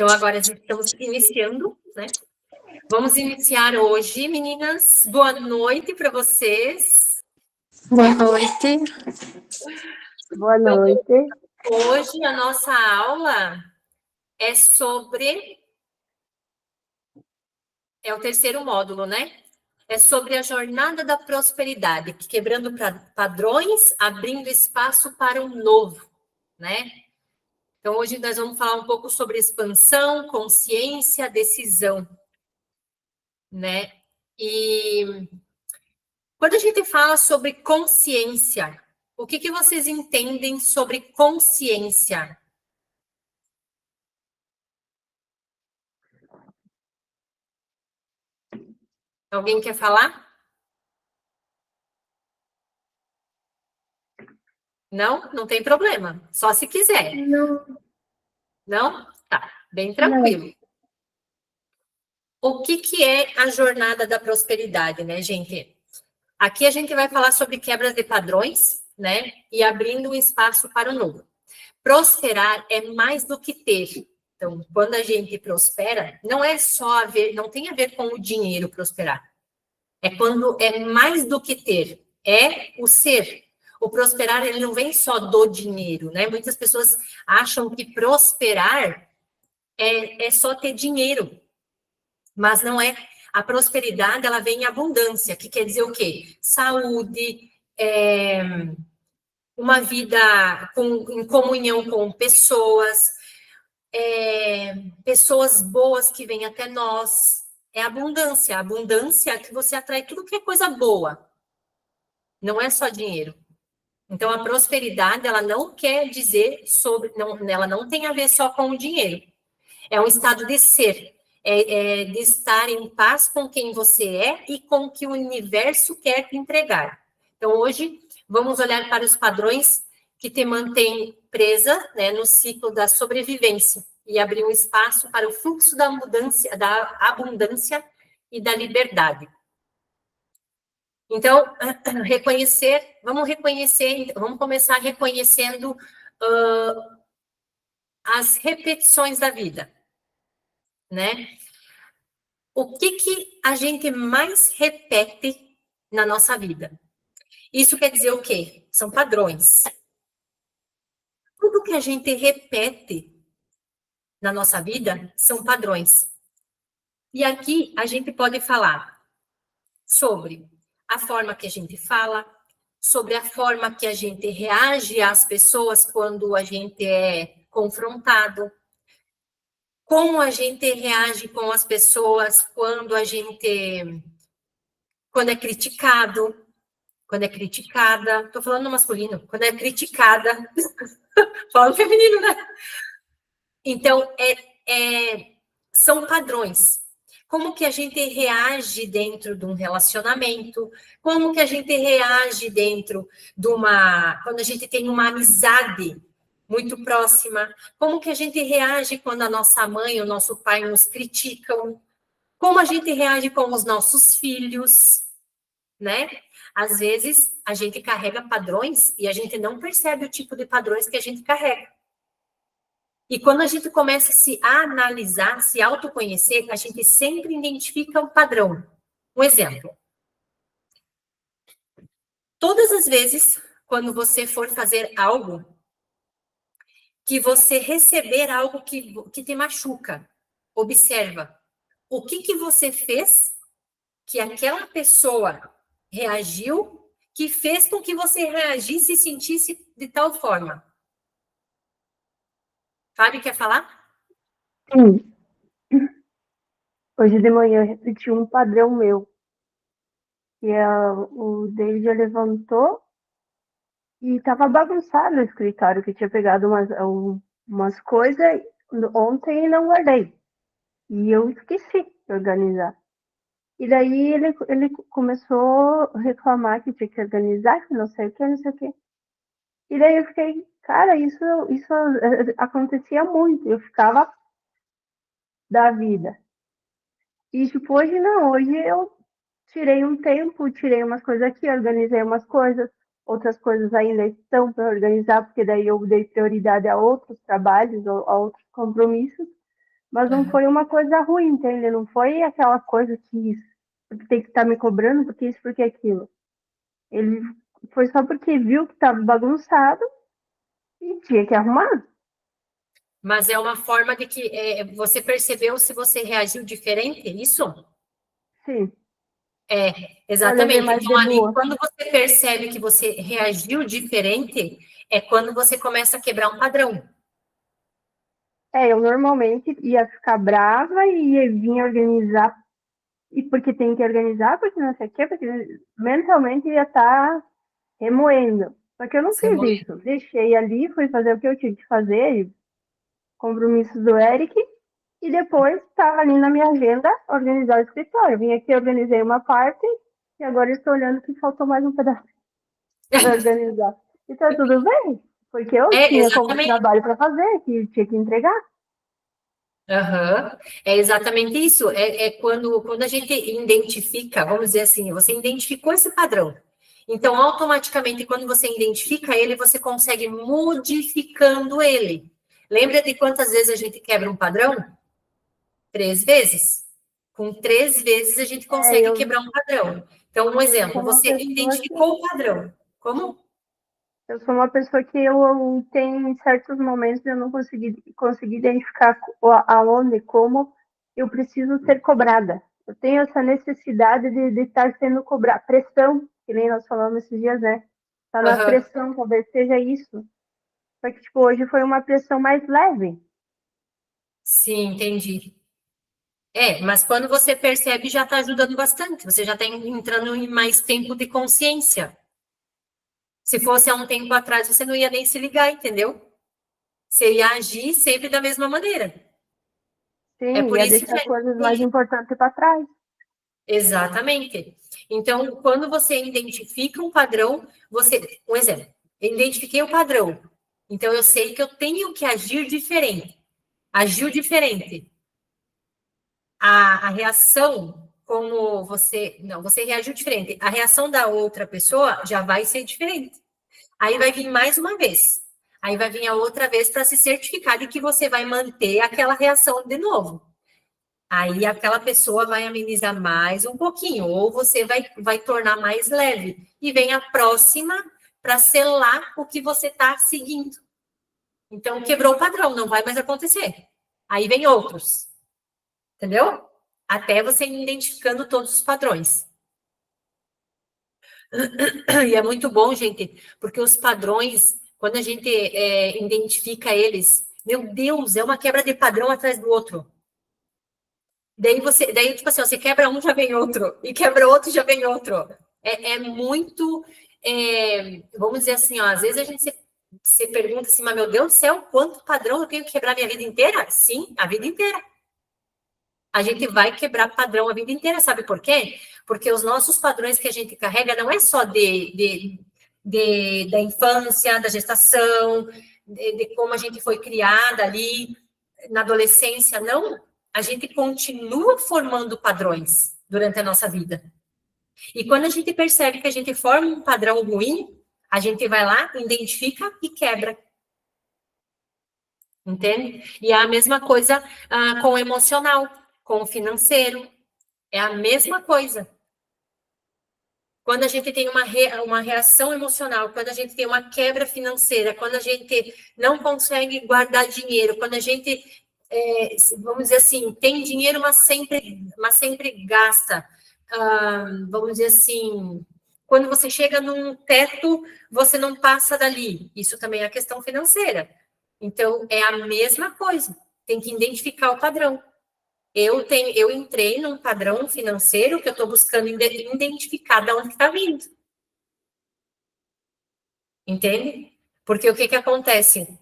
Então, agora estamos iniciando, né? Vamos iniciar hoje, meninas. Boa noite para vocês. Boa noite. Boa noite. Hoje a nossa aula é sobre... É o terceiro módulo, né? É sobre a jornada da prosperidade, quebrando padrões, abrindo espaço para um novo, né? Então, hoje nós vamos falar um pouco sobre expansão, consciência, decisão, né? E quando a gente fala sobre consciência, o que vocês entendem sobre consciência? Alguém quer falar? Não? Não tem problema. Só se quiser. Não. Não? Tá, bem tranquilo. O que é a jornada da prosperidade, né, gente? Aqui a gente vai falar sobre quebras de padrões, né? E abrindo um espaço para o novo. Prosperar é mais do que ter. Então, quando a gente prospera, não é só não tem a ver com o dinheiro prosperar. É quando é mais do que ter, é o ser. O prosperar, ele não vem só do dinheiro, né? Muitas pessoas acham que prosperar é só ter dinheiro, mas não é. A prosperidade, ela vem em abundância, que quer dizer o quê? Saúde, uma vida em comunhão com pessoas, pessoas boas que vêm até nós. É abundância. A abundância é que você atrai tudo que é coisa boa. Não é só dinheiro. Então, a prosperidade, ela não quer dizer sobre... ela não tem a ver só com o dinheiro. É um estado de ser. De estar em paz com quem você é e com o que o universo quer te entregar. Então, hoje, vamos olhar para os padrões que te mantêm presa, né, no ciclo da sobrevivência e abrir um espaço para o fluxo da abundância e da liberdade. Então, vamos começar reconhecendo as repetições da vida, né? O que a gente mais repete na nossa vida? Isso quer dizer o quê? São padrões. Tudo que a gente repete na nossa vida são padrões. E aqui a gente pode falar sobre a forma que a gente fala, sobre a forma que a gente reage às pessoas quando a gente é confrontado, como a gente reage com as pessoas quando é criticado, quando é criticada, estou falando no masculino, quando é criticada, falo feminino, né? Então, são padrões. Como que a gente reage dentro de um relacionamento? Como que a gente reage dentro quando a gente tem uma amizade muito próxima? Como que a gente reage quando a nossa mãe, o nosso pai nos criticam? Como a gente reage com os nossos filhos, né? Às vezes, a gente carrega padrões e a gente não percebe o tipo de padrões que a gente carrega. E quando a gente começa a se analisar, se autoconhecer, a gente sempre identifica um padrão. Um exemplo. Todas as vezes, quando você for fazer algo, que você receber algo que te machuca, observa. O que você fez que aquela pessoa reagiu, que fez com que você reagisse e sentisse de tal forma? Fábio, quer falar? Sim. Hoje de manhã eu repeti um padrão meu. Que o David levantou e estava bagunçado o escritório, que tinha pegado umas coisas ontem e não guardei. E eu esqueci de organizar. E daí ele começou a reclamar que tinha que organizar, que não sei o que, não sei o que. E daí eu fiquei, cara, isso acontecia muito. Eu ficava da vida. E tipo, hoje não, hoje eu tirei um tempo, tirei umas coisas aqui, organizei umas coisas, outras coisas ainda estão para organizar, porque daí eu dei prioridade a outros trabalhos, a outros compromissos. Mas não foi uma coisa ruim, entende? Não foi aquela coisa que tem que estar me cobrando, porque isso, porque aquilo. Ele foi só porque viu que estava bagunçado e tinha que arrumar. Mas é uma forma de que você percebeu se você reagiu diferente, é isso? Sim, É, eu levei exatamente. mais Então, de ali, boa. quando você percebe que você reagiu diferente, é quando você começa a quebrar um padrão. Eu normalmente ia ficar brava e ia vir organizar, e porque tem que organizar, porque não sei o quê, porque mentalmente ia estar remoendo. Só que eu não Você fiz isso. Deixei ali, fui fazer o que eu tinha que fazer, compromissos do Eric, e depois estava ali na minha agenda organizar o escritório. Vim aqui, organizei uma parte, e agora estou olhando que faltou mais um pedaço para organizar. E tá tudo bem, porque eu tinha como exatamente. trabalho para fazer, que tinha que entregar. Aham. É exatamente isso. É quando a gente identifica, vamos dizer assim, você identificou esse padrão. Então, automaticamente, quando você identifica ele, você consegue modificando ele. Lembra de quantas vezes a gente quebra um padrão? 3 vezes. Com 3 vezes a gente É, consegue quebrar um padrão. Então, um eu sou exemplo, uma você pessoa que identificou o padrão. Como? eu sou uma pessoa que eu tenho em certos momentos eu não consegui identificar aonde, como eu preciso ser cobrada. Eu tenho essa necessidade de estar sendo cobrada. Pressão, que nem nós falamos esses dias, né? Tá na Aham. pressão, talvez seja isso. Só que, tipo, hoje foi uma pressão mais leve. Sim, entendi. Mas quando você percebe, já está ajudando bastante. Você já está entrando em mais tempo de consciência. Se fosse há um tempo atrás, você não ia nem se ligar, entendeu? Você ia agir sempre da mesma maneira. É Sim, por ia isso que deixar coisas mais importantes para trás. exatamente. Então, quando você identifica um padrão, um exemplo, eu identifiquei o padrão. Então, eu sei que eu tenho que agir diferente. Agiu diferente. A reação, como você. Não, você reagiu diferente. A reação da outra pessoa já vai ser diferente. Aí vai vir mais uma vez. Aí vai vir a outra vez para se certificar de que você vai manter aquela reação de novo. Aí aquela pessoa vai amenizar mais um pouquinho, ou você vai tornar mais leve. E vem a próxima para selar o que você está seguindo. Então, quebrou o padrão, não vai mais acontecer. Aí vem outros, entendeu? Até você ir identificando todos os padrões. E é muito bom, gente, porque os padrões, quando a gente identifica eles, meu Deus, é uma quebra de padrão atrás do outro. Daí, tipo assim, ó, você quebra um, já vem outro, e quebra outro, já vem outro. É muito, vamos dizer assim, ó, às vezes a gente se pergunta assim, mas meu Deus do céu, quanto padrão eu tenho que quebrar minha vida inteira? Sim, a vida inteira. A gente vai quebrar padrão a vida inteira, sabe por quê? Porque os nossos padrões que a gente carrega não é só da infância, da gestação, de como a gente foi criada ali na adolescência, não. A gente continua formando padrões durante a nossa vida. E quando a gente percebe que a gente forma um padrão ruim, a gente vai lá, identifica e quebra. Entende? E é a mesma coisa com o emocional, com o financeiro. É a mesma coisa. Quando a gente tem uma reação emocional, quando a gente tem uma quebra financeira, quando a gente não consegue guardar dinheiro, quando a gente, vamos dizer assim, tem dinheiro, mas sempre gasta. Vamos dizer assim, quando você chega num teto, você não passa dali. Isso também é a questão financeira. Então, é a mesma coisa. Tem que identificar o padrão. Eu entrei num padrão financeiro que eu estou buscando identificar de onde está vindo. Entende? Porque o que acontece?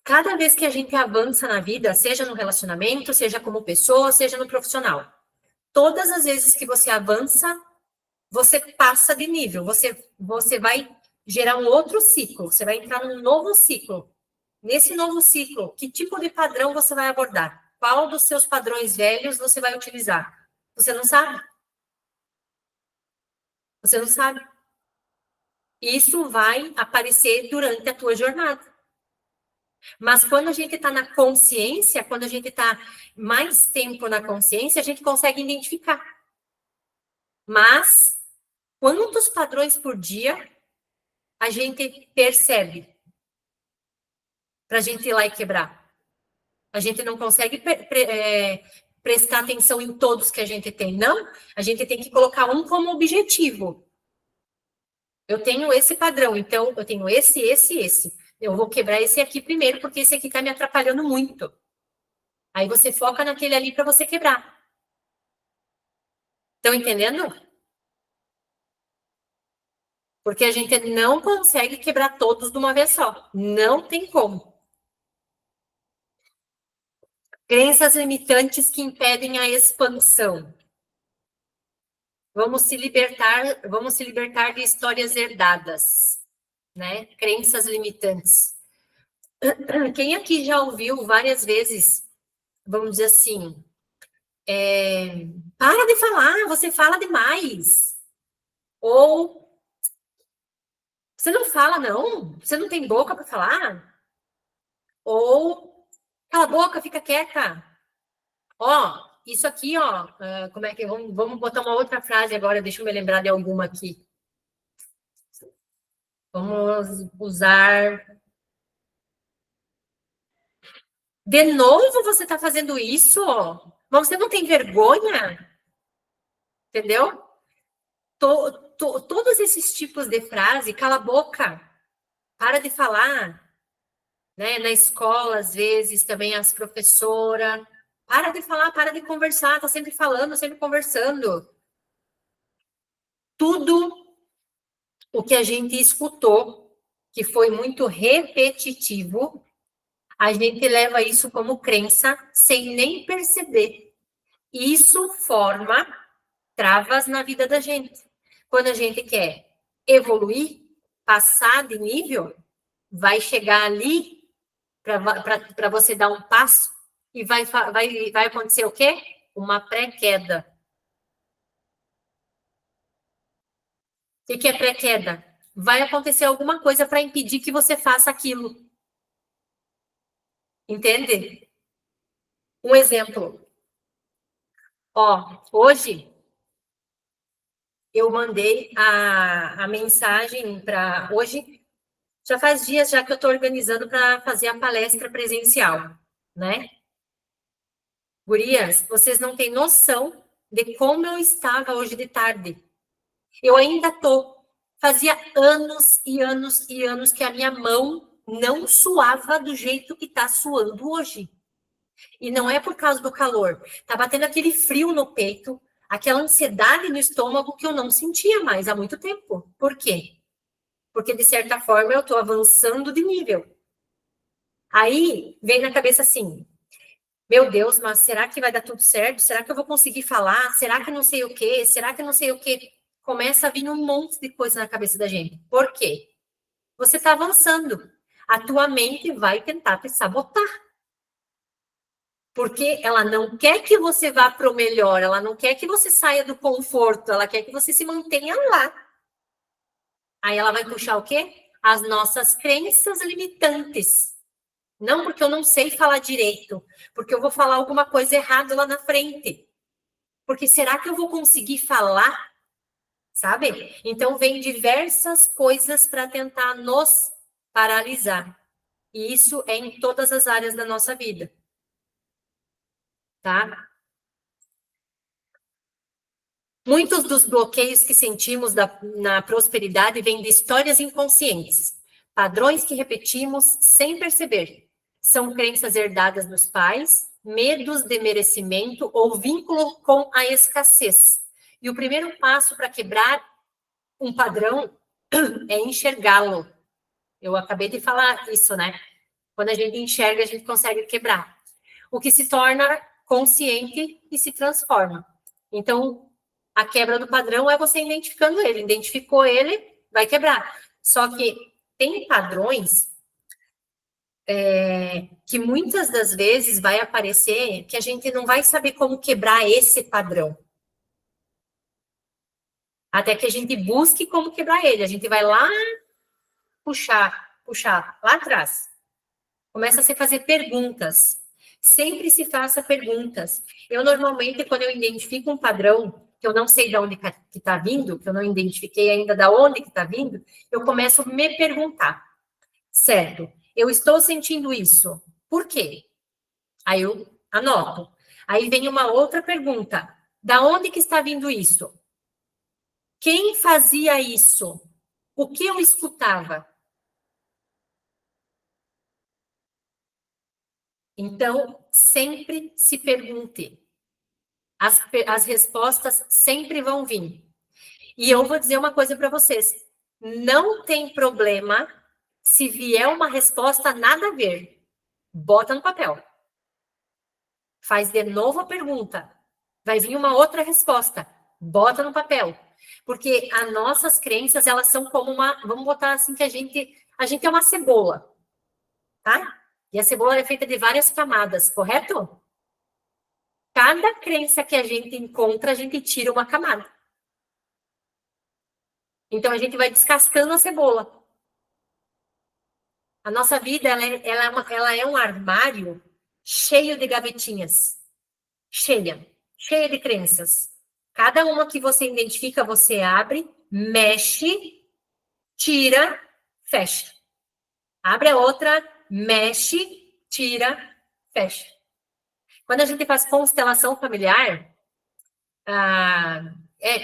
Cada vez que a gente avança na vida, seja no relacionamento, seja como pessoa, seja no profissional, todas as vezes que você avança, você passa de nível, você vai gerar um outro ciclo, você vai entrar num novo ciclo. Nesse novo ciclo, que tipo de padrão você vai abordar? Qual dos seus padrões velhos você vai utilizar? Você não sabe. Você não sabe. Isso vai aparecer durante a tua jornada. Mas quando a gente está na consciência, quando a gente está mais tempo na consciência, a gente consegue identificar. Mas quantos padrões por dia a gente percebe para a gente ir lá e quebrar? A gente não consegue prestar atenção em todos que a gente tem, não. A gente tem que colocar um como objetivo. Eu tenho esse padrão, então eu tenho esse. Eu vou quebrar esse aqui primeiro, porque esse aqui está me atrapalhando muito. Aí você foca naquele ali para você quebrar. Estão entendendo? Porque a gente não consegue quebrar todos de uma vez só. Não tem como. Crenças limitantes que impedem a expansão. Vamos se libertar de histórias herdadas, né? Crenças limitantes. Quem aqui já ouviu várias vezes, vamos dizer assim, para de falar, você fala demais. Ou você não fala, não? Você não tem boca para falar? Ou cala a boca, fica quieta. Ó, isso aqui, ó, como é que vamos botar uma outra frase agora, deixa eu me lembrar de alguma aqui. Vamos usar. De novo você está fazendo isso? Mas você não tem vergonha? Entendeu? Todos esses tipos de frase, cala a boca, para de falar, né? Na escola, às vezes, também as professoras, para de falar, para de conversar, tá sempre falando, sempre conversando. Tudo o que a gente escutou, que foi muito repetitivo, a gente leva isso como crença sem nem perceber. Isso forma travas na vida da gente. Quando a gente quer evoluir, passar de nível, vai chegar ali para você dar um passo e vai acontecer o quê? Uma pré-queda. O que é pré-queda? Vai acontecer alguma coisa para impedir que você faça aquilo. Entende? Um exemplo. Ó, hoje eu mandei a mensagem para hoje. Já faz dias já que eu estou organizando para fazer a palestra presencial, né? Gurias, vocês não têm noção de como eu estava hoje de tarde. Eu ainda tô. Fazia anos e anos e anos que a minha mão não suava do jeito que está suando hoje. E não é por causa do calor. Tá batendo aquele frio no peito, aquela ansiedade no estômago que eu não sentia mais há muito tempo. Por quê? Porque, de certa forma, eu estou avançando de nível. Aí, vem na cabeça assim, meu Deus, mas será que vai dar tudo certo? Será que eu vou conseguir falar? Será que não sei o quê? Será que não sei o quê? Começa a vir um monte de coisa na cabeça da gente. Por quê? Você está avançando. A tua mente vai tentar te sabotar. Porque ela não quer que você vá para o melhor, ela não quer que você saia do conforto, ela quer que você se mantenha lá. Aí ela vai puxar o quê? As nossas crenças limitantes. Não porque eu não sei falar direito, porque eu vou falar alguma coisa errada lá na frente. Porque será que eu vou conseguir falar? Sabe? Então, vem diversas coisas para tentar nos paralisar. E isso é em todas as áreas da nossa vida. Tá? Muitos dos bloqueios que sentimos na prosperidade vêm de histórias inconscientes, padrões que repetimos sem perceber. São crenças herdadas dos pais, medos de merecimento ou vínculo com a escassez. E o primeiro passo para quebrar um padrão é enxergá-lo. Eu acabei de falar isso, né? Quando a gente enxerga, a gente consegue quebrar. O que se torna consciente e se transforma. Então, a quebra do padrão é você identificando ele. Identificou ele, vai quebrar. Só que tem padrões que muitas das vezes vai aparecer que a gente não vai saber como quebrar esse padrão. Até que a gente busque como quebrar ele. A gente vai lá puxar lá atrás. Começa a se fazer perguntas. Sempre se faça perguntas. Eu, normalmente, quando eu identifico um padrão, que eu não sei de onde que está vindo, que eu não identifiquei ainda de onde que está vindo, eu começo a me perguntar. Certo, eu estou sentindo isso. Por quê? Aí eu anoto. Aí vem uma outra pergunta. Da onde que está vindo isso? Quem fazia isso? O que eu escutava? Então, sempre se pergunte. As respostas sempre vão vir. E eu vou dizer uma coisa para vocês. Não tem problema se vier uma resposta nada a ver. Bota no papel. Faz de novo a pergunta. Vai vir uma outra resposta. Bota no papel. Porque as nossas crenças, elas são como uma... Vamos botar assim que a gente é uma cebola. Tá? E a cebola é feita de várias camadas, correto? Cada crença que a gente encontra, a gente tira uma camada. Então, a gente vai descascando a cebola. A nossa vida, ela é um armário cheio de gavetinhas. Cheia de crenças. Cada uma que você identifica, você abre, mexe, tira, fecha. Abre a outra, mexe, tira, fecha. Quando a gente faz constelação familiar,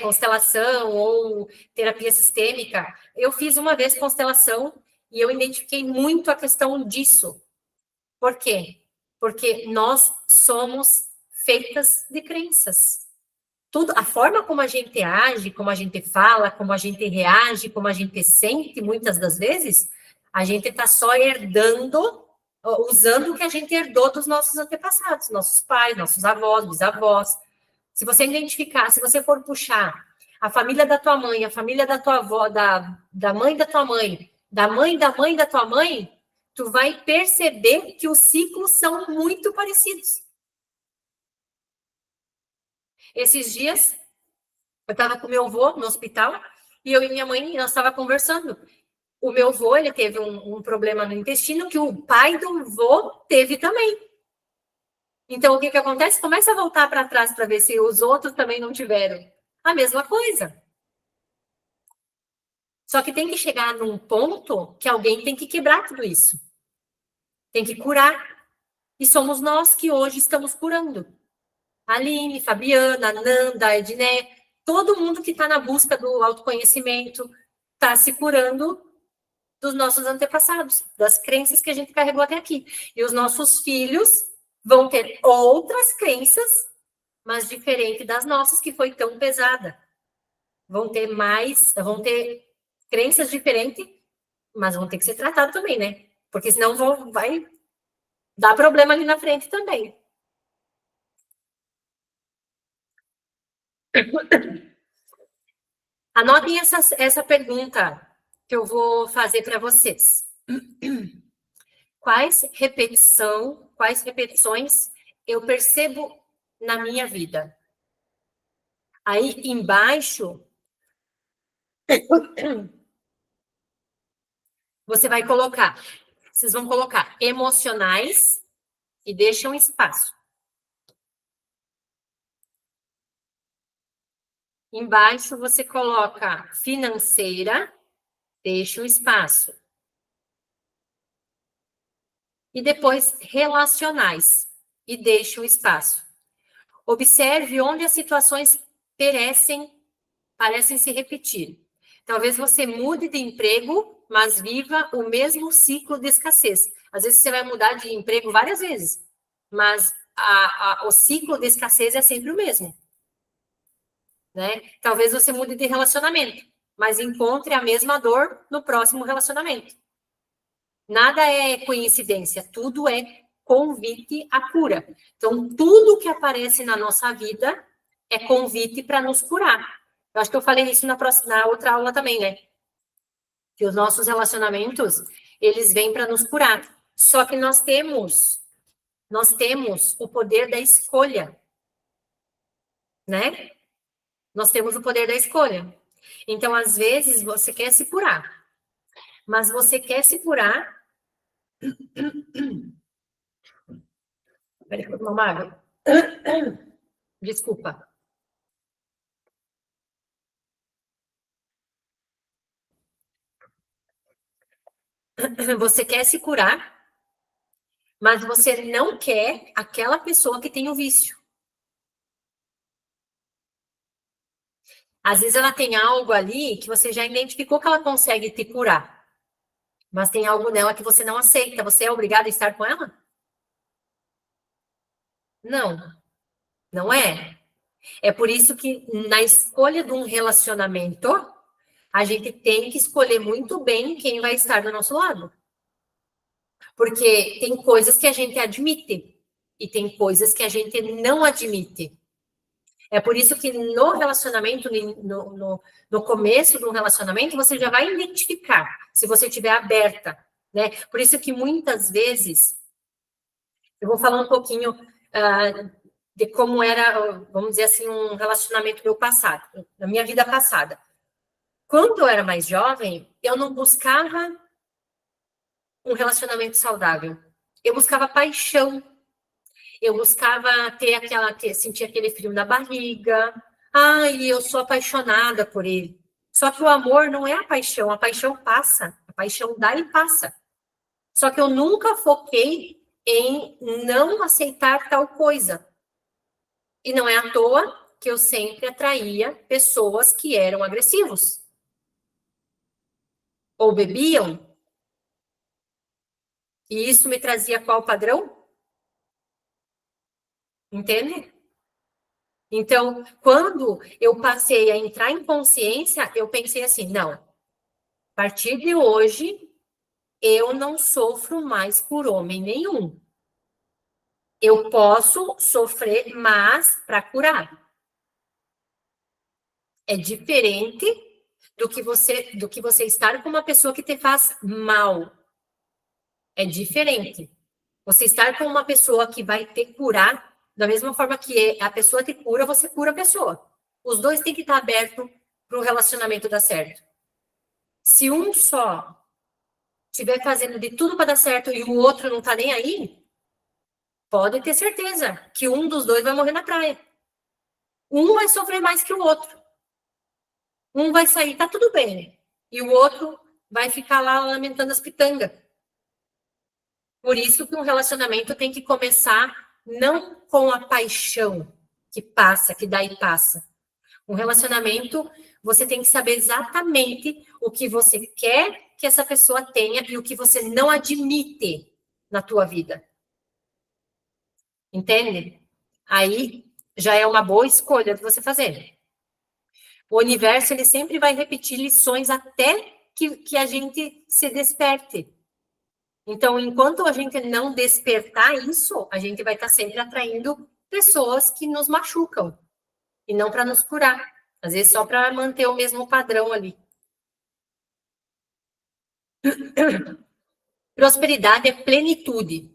constelação ou terapia sistêmica, eu fiz uma vez constelação e eu identifiquei muito a questão disso. Por quê? Porque nós somos feitas de crenças. Tudo, a forma como a gente age, como a gente fala, como a gente reage, como a gente sente, muitas das vezes, a gente está só herdando, usando o que a gente herdou dos nossos antepassados, nossos pais, nossos avós, bisavós. Se você identificar, se você for puxar a família da tua mãe, a família da tua avó, da mãe da tua mãe, da mãe da tua mãe, tu vai perceber que os ciclos são muito parecidos. Esses dias, eu estava com meu avô no hospital e eu e minha mãe, nós estávamos conversando. O meu avô, ele teve um problema no intestino que o pai do avô teve também. Então, o que acontece? Começa a voltar para trás para ver se os outros também não tiveram. A mesma coisa. Só que tem que chegar num ponto que alguém tem que quebrar tudo isso. Tem que curar. E somos nós que hoje estamos curando. Aline, Fabiana, Nanda, Edné, todo mundo que está na busca do autoconhecimento está se curando dos nossos antepassados, das crenças que a gente carregou até aqui. E os nossos filhos vão ter outras crenças, mas diferente das nossas, que foi tão pesada. Vão ter crenças diferentes, mas vão ter que ser tratados também, né? Porque senão vai dar problema ali na frente também. Anotem essa pergunta que eu vou fazer para vocês. Quais repetições eu percebo na minha vida? Aí embaixo vocês vão colocar emocionais e deixam espaço. Embaixo você coloca financeira, deixa um espaço. E depois relacionais e deixa um espaço. Observe onde as situações parecem se repetir. Talvez você mude de emprego, mas viva o mesmo ciclo de escassez. Às vezes você vai mudar de emprego várias vezes, mas o ciclo de escassez é sempre o mesmo. Né? Talvez você mude de relacionamento, mas encontre a mesma dor no próximo relacionamento. Nada é coincidência, tudo é convite à cura. Então, tudo que aparece na nossa vida é convite para nos curar. Eu acho que eu falei isso na outra aula também, né? Que os nossos relacionamentos, eles vêm para nos curar. Só que nós temos o poder da escolha, né? Nós temos o poder da escolha. Então, às vezes, você quer se curar, mas você quer se curar Peraí, que eu vou tomar uma água. Desculpa. Você quer se curar, mas você não quer aquela pessoa que tem o vício. Às vezes ela tem algo ali que você já identificou que ela consegue te curar, mas tem algo nela que você não aceita. Você é obrigado a estar com ela? Não, não é. É por isso que na escolha de um relacionamento, a gente tem que escolher muito bem quem vai estar do nosso lado. Porque tem coisas que a gente admite e tem coisas que a gente não admite. É por isso que no relacionamento, no começo do relacionamento, você já vai identificar se você estiver aberta, né? Por isso que muitas vezes, eu vou falar um pouquinho de como era, vamos dizer assim, um relacionamento meu passado, na minha vida passada. Quando eu era mais jovem, eu não buscava um relacionamento saudável. Eu buscava paixão. Eu buscava sentir aquele frio na barriga. Ai, eu sou apaixonada por ele. Só que o amor não é a paixão passa. A paixão dá e passa. Só que eu nunca foquei em não aceitar tal coisa. E não é à toa que eu sempre atraía pessoas que eram agressivos. Ou bebiam. E isso me trazia qual padrão? Entende? Então, quando eu passei a entrar em consciência, eu pensei assim, não, a partir de hoje, eu não sofro mais por homem nenhum. Eu posso sofrer, mas para curar. É diferente do que você estar com uma pessoa que te faz mal. É diferente. Você estar com uma pessoa que vai te curar, da mesma forma que a pessoa te cura, você cura a pessoa. Os dois têm que estar abertos para o relacionamento dar certo. Se um só estiver fazendo de tudo para dar certo e o outro não está nem aí, pode ter certeza que um dos dois vai morrer na praia. Um vai sofrer mais que o outro. Um vai sair, tá tudo bem. E o outro vai ficar lá lamentando as pitangas. Por isso que um relacionamento tem que começar não com a paixão que passa, que dá e passa. Um relacionamento, você tem que saber exatamente o que você quer que essa pessoa tenha e o que você não admite na tua vida. Entende? Aí já é uma boa escolha de você fazer. O universo, ele sempre vai repetir lições até que a gente se desperte. Então, enquanto a gente não despertar isso, a gente vai estar sempre atraindo pessoas que nos machucam. E não para nos curar. Às vezes só para manter o mesmo padrão ali. Prosperidade é plenitude.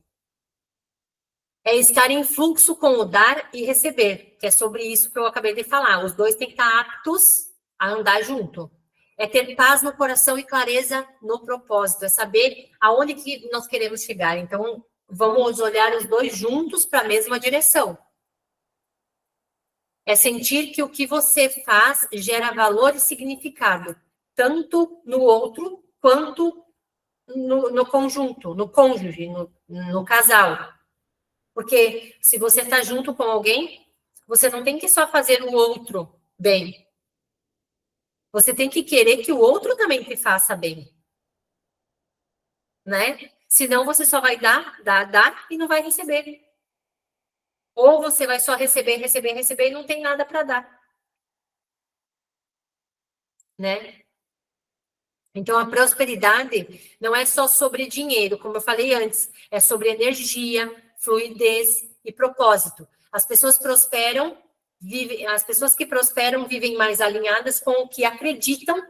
É estar em fluxo com o dar e receber, que é sobre isso que eu acabei de falar. Os dois têm que estar aptos a andar junto. É ter paz no coração e clareza no propósito. É saber aonde que nós queremos chegar. Então, vamos olhar os dois juntos para a mesma direção. É sentir que o que você faz gera valor e significado, tanto no outro quanto no conjunto, no cônjuge, no casal. Porque se você está junto com alguém, você não tem que só fazer o outro bem. Você tem que querer que o outro também te faça bem. Né? Senão você só vai dar e não vai receber. Ou você vai só receber e não tem nada para dar. Né? Então, a prosperidade não é só sobre dinheiro, como eu falei antes, é sobre energia, fluidez e propósito. As pessoas que prosperam vivem mais alinhadas com o que acreditam,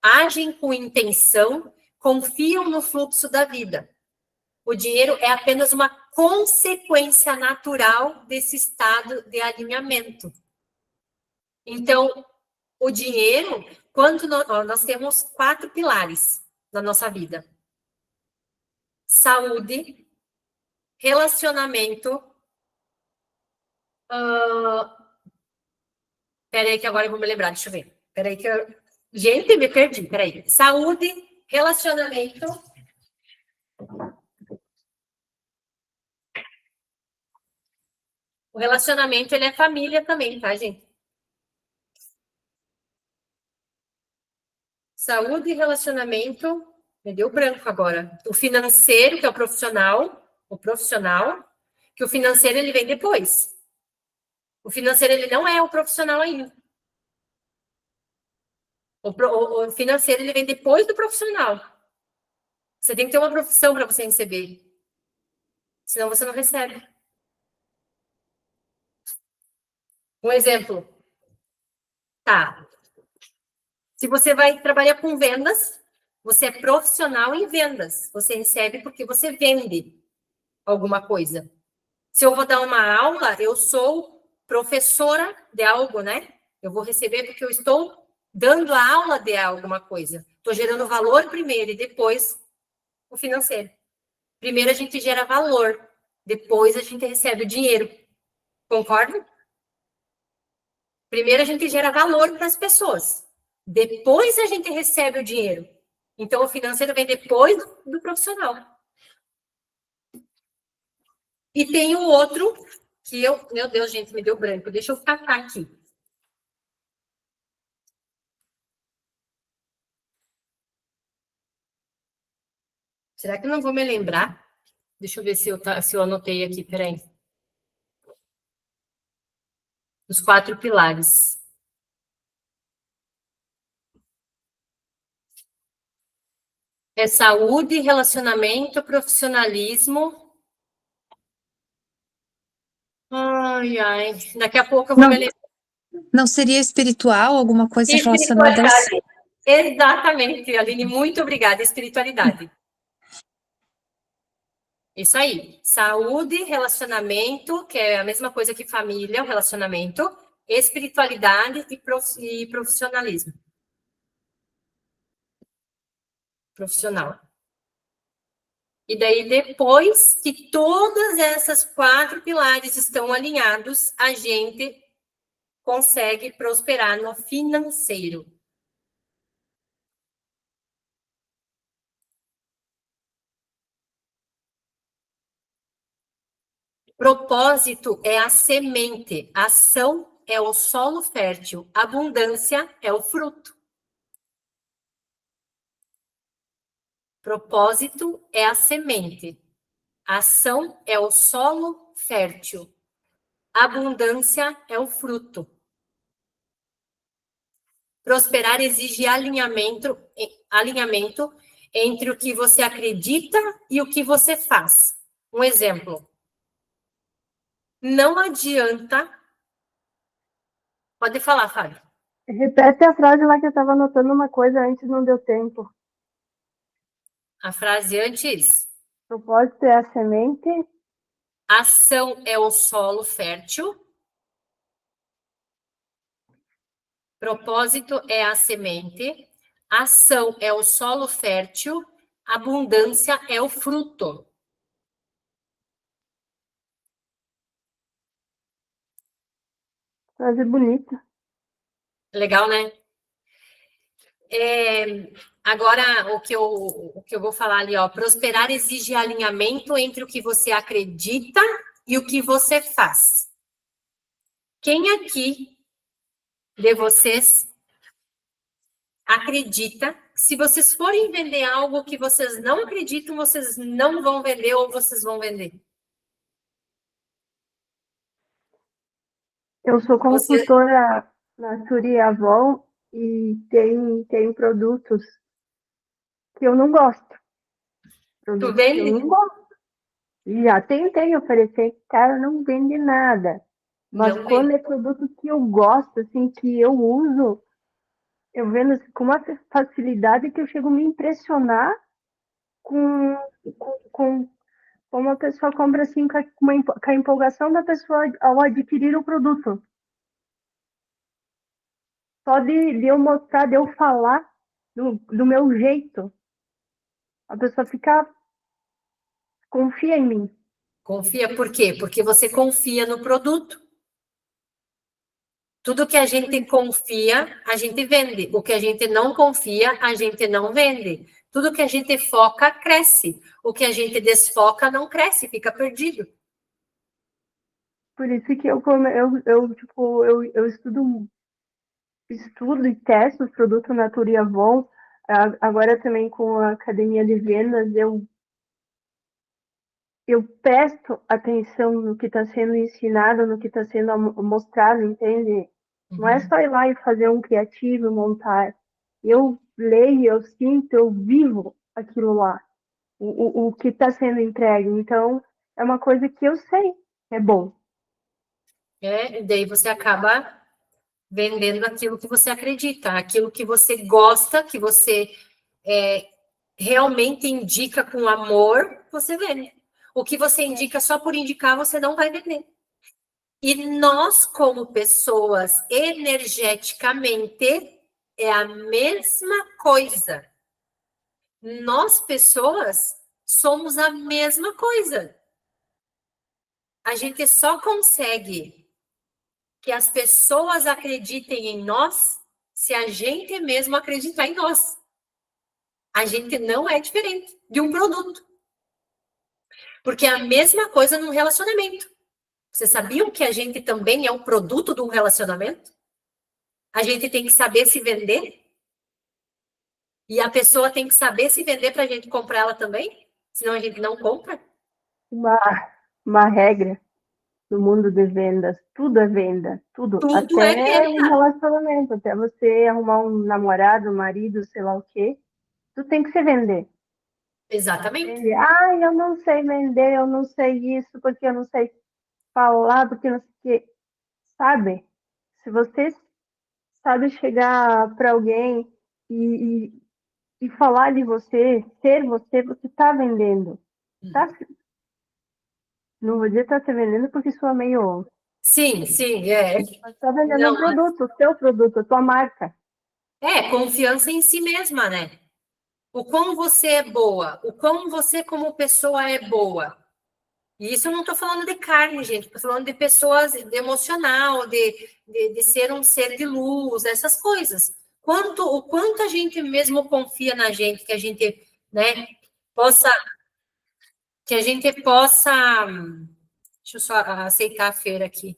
agem com intenção, confiam no fluxo da vida. O dinheiro é apenas uma consequência natural desse estado de alinhamento. Então, o dinheiro, quando nós temos 4 pilares na nossa vida. saúde, relacionamento. Peraí, que agora eu vou me lembrar, deixa eu ver. Peraí, que eu. Gente, me perdi, peraí. Saúde, relacionamento. O relacionamento, ele é família também, tá, gente? Saúde e relacionamento. Me deu branco agora. O financeiro, que é o profissional, que o financeiro ele vem depois. O financeiro ele não é o profissional ainda. O financeiro ele vem depois do profissional. Você tem que ter uma profissão para você receber. Senão você não recebe. Um exemplo. Tá. Se você vai trabalhar com vendas, você é profissional em vendas. Você recebe porque você vende alguma coisa. Se eu vou dar uma aula, eu sou professora de algo, né? Eu vou receber porque eu estou dando a aula de alguma coisa. Estou gerando valor primeiro e depois o financeiro. Primeiro a gente gera valor, depois a gente recebe o dinheiro. Concorda? Primeiro a gente gera valor para as pessoas, depois a gente recebe o dinheiro. Então o financeiro vem depois do profissional. E tem o outro que eu, meu Deus, gente, me deu branco. Deixa eu catar aqui. Será que eu não vou me lembrar? Deixa eu ver se eu anotei aqui, peraí. Os 4 pilares. É saúde, relacionamento, profissionalismo. Ai, ai. Daqui a pouco eu vou Não, me lembrar. não seria espiritual, alguma coisa relacionada a isso? Espiritualidade. Exatamente, Aline, muito obrigada. Espiritualidade. Isso aí. Saúde, relacionamento, que é a mesma coisa que família, o relacionamento, espiritualidade e profissionalismo. Profissional. E daí, depois que todas essas 4 pilares estão alinhados, a gente consegue prosperar no financeiro. Propósito é a semente, ação é o solo fértil, abundância é o fruto. Propósito é a semente, ação é o solo fértil, abundância é o fruto. Prosperar exige alinhamento entre o que você acredita e o que você faz. Um exemplo. Não adianta. Pode falar, Fábio. Repete a frase lá que eu estava anotando uma coisa antes, não deu tempo. A frase antes. Propósito é a semente. Ação é o solo fértil. Propósito é a semente. Ação é o solo fértil. Abundância é o fruto. Frase bonita. Legal, né? Agora, o que eu vou falar ali, ó. Prosperar exige alinhamento entre o que você acredita e o que você faz. Quem aqui de vocês acredita que se vocês forem vender algo que vocês não acreditam, vocês não vão vender ou vocês vão vender? Eu sou consultora na Turi Avon e tem produtos que eu não gosto. Tu Produtos que eu vende? não gosto. Já tentei oferecer, cara, não vende nada. Mas Não quando vende. é produto que eu gosto, assim, que eu uso, eu vendo assim, com uma facilidade que eu chego a me impressionar com, com como a pessoa compra assim, com a empolgação da pessoa ao adquirir o produto. Só de eu mostrar, de eu falar do meu jeito, a pessoa fica confia em mim. Confia por quê? Porque você confia no produto. Tudo que a gente confia, a gente vende. O que a gente não confia, a gente não vende. Tudo que a gente foca, cresce. O que a gente desfoca, não cresce, fica perdido. Por isso que eu estudo e testo os produtos Natura e Avon. Agora também com a academia de vendas, eu presto atenção no que está sendo ensinado, no que está sendo mostrado, entende? Não é só ir lá e fazer um criativo, montar. Eu leio, eu sinto, eu vivo aquilo lá, o que está sendo entregue. Então, é uma coisa que eu sei, é bom. E daí você acaba vendendo aquilo que você acredita, aquilo que você gosta, que você realmente indica com amor, você vende. O que você indica só por indicar, você não vai vender. E nós, como pessoas, energeticamente, é a mesma coisa. Nós, pessoas, somos a mesma coisa. A gente só consegue que as pessoas acreditem em nós se a gente mesmo acreditar em nós. A gente não é diferente de um produto. Porque é a mesma coisa num relacionamento. Vocês sabiam que a gente também é um produto de um relacionamento? A gente tem que saber se vender. E a pessoa tem que saber se vender para a gente comprar ela também. Senão a gente não compra. Uma regra no mundo de vendas, tudo é venda, tudo. Tudo é Até um venda. relacionamento, até você arrumar um namorado, um marido, sei lá o quê, tu tem que se vender. Exatamente. Eu não sei vender, eu não sei isso, porque eu não sei falar, porque não sei o quê. Sabe? Se você sabe chegar para alguém e falar de você, ser você, você está vendendo. Tá? Não vou dizer que está se vendendo porque isso é meio. Sim, é. Mas está vendendo Não, um produto, o seu produto, a tua marca. confiança em si mesma, né? O quão você é boa, o quão você como pessoa é boa. E isso eu não estou falando de carne, gente, estou falando de pessoas, de emocional, de ser um ser de luz, essas coisas. O quanto a gente mesmo confia na gente, que a gente, né, possa, que a gente possa. Deixa eu só aceitar a feira aqui.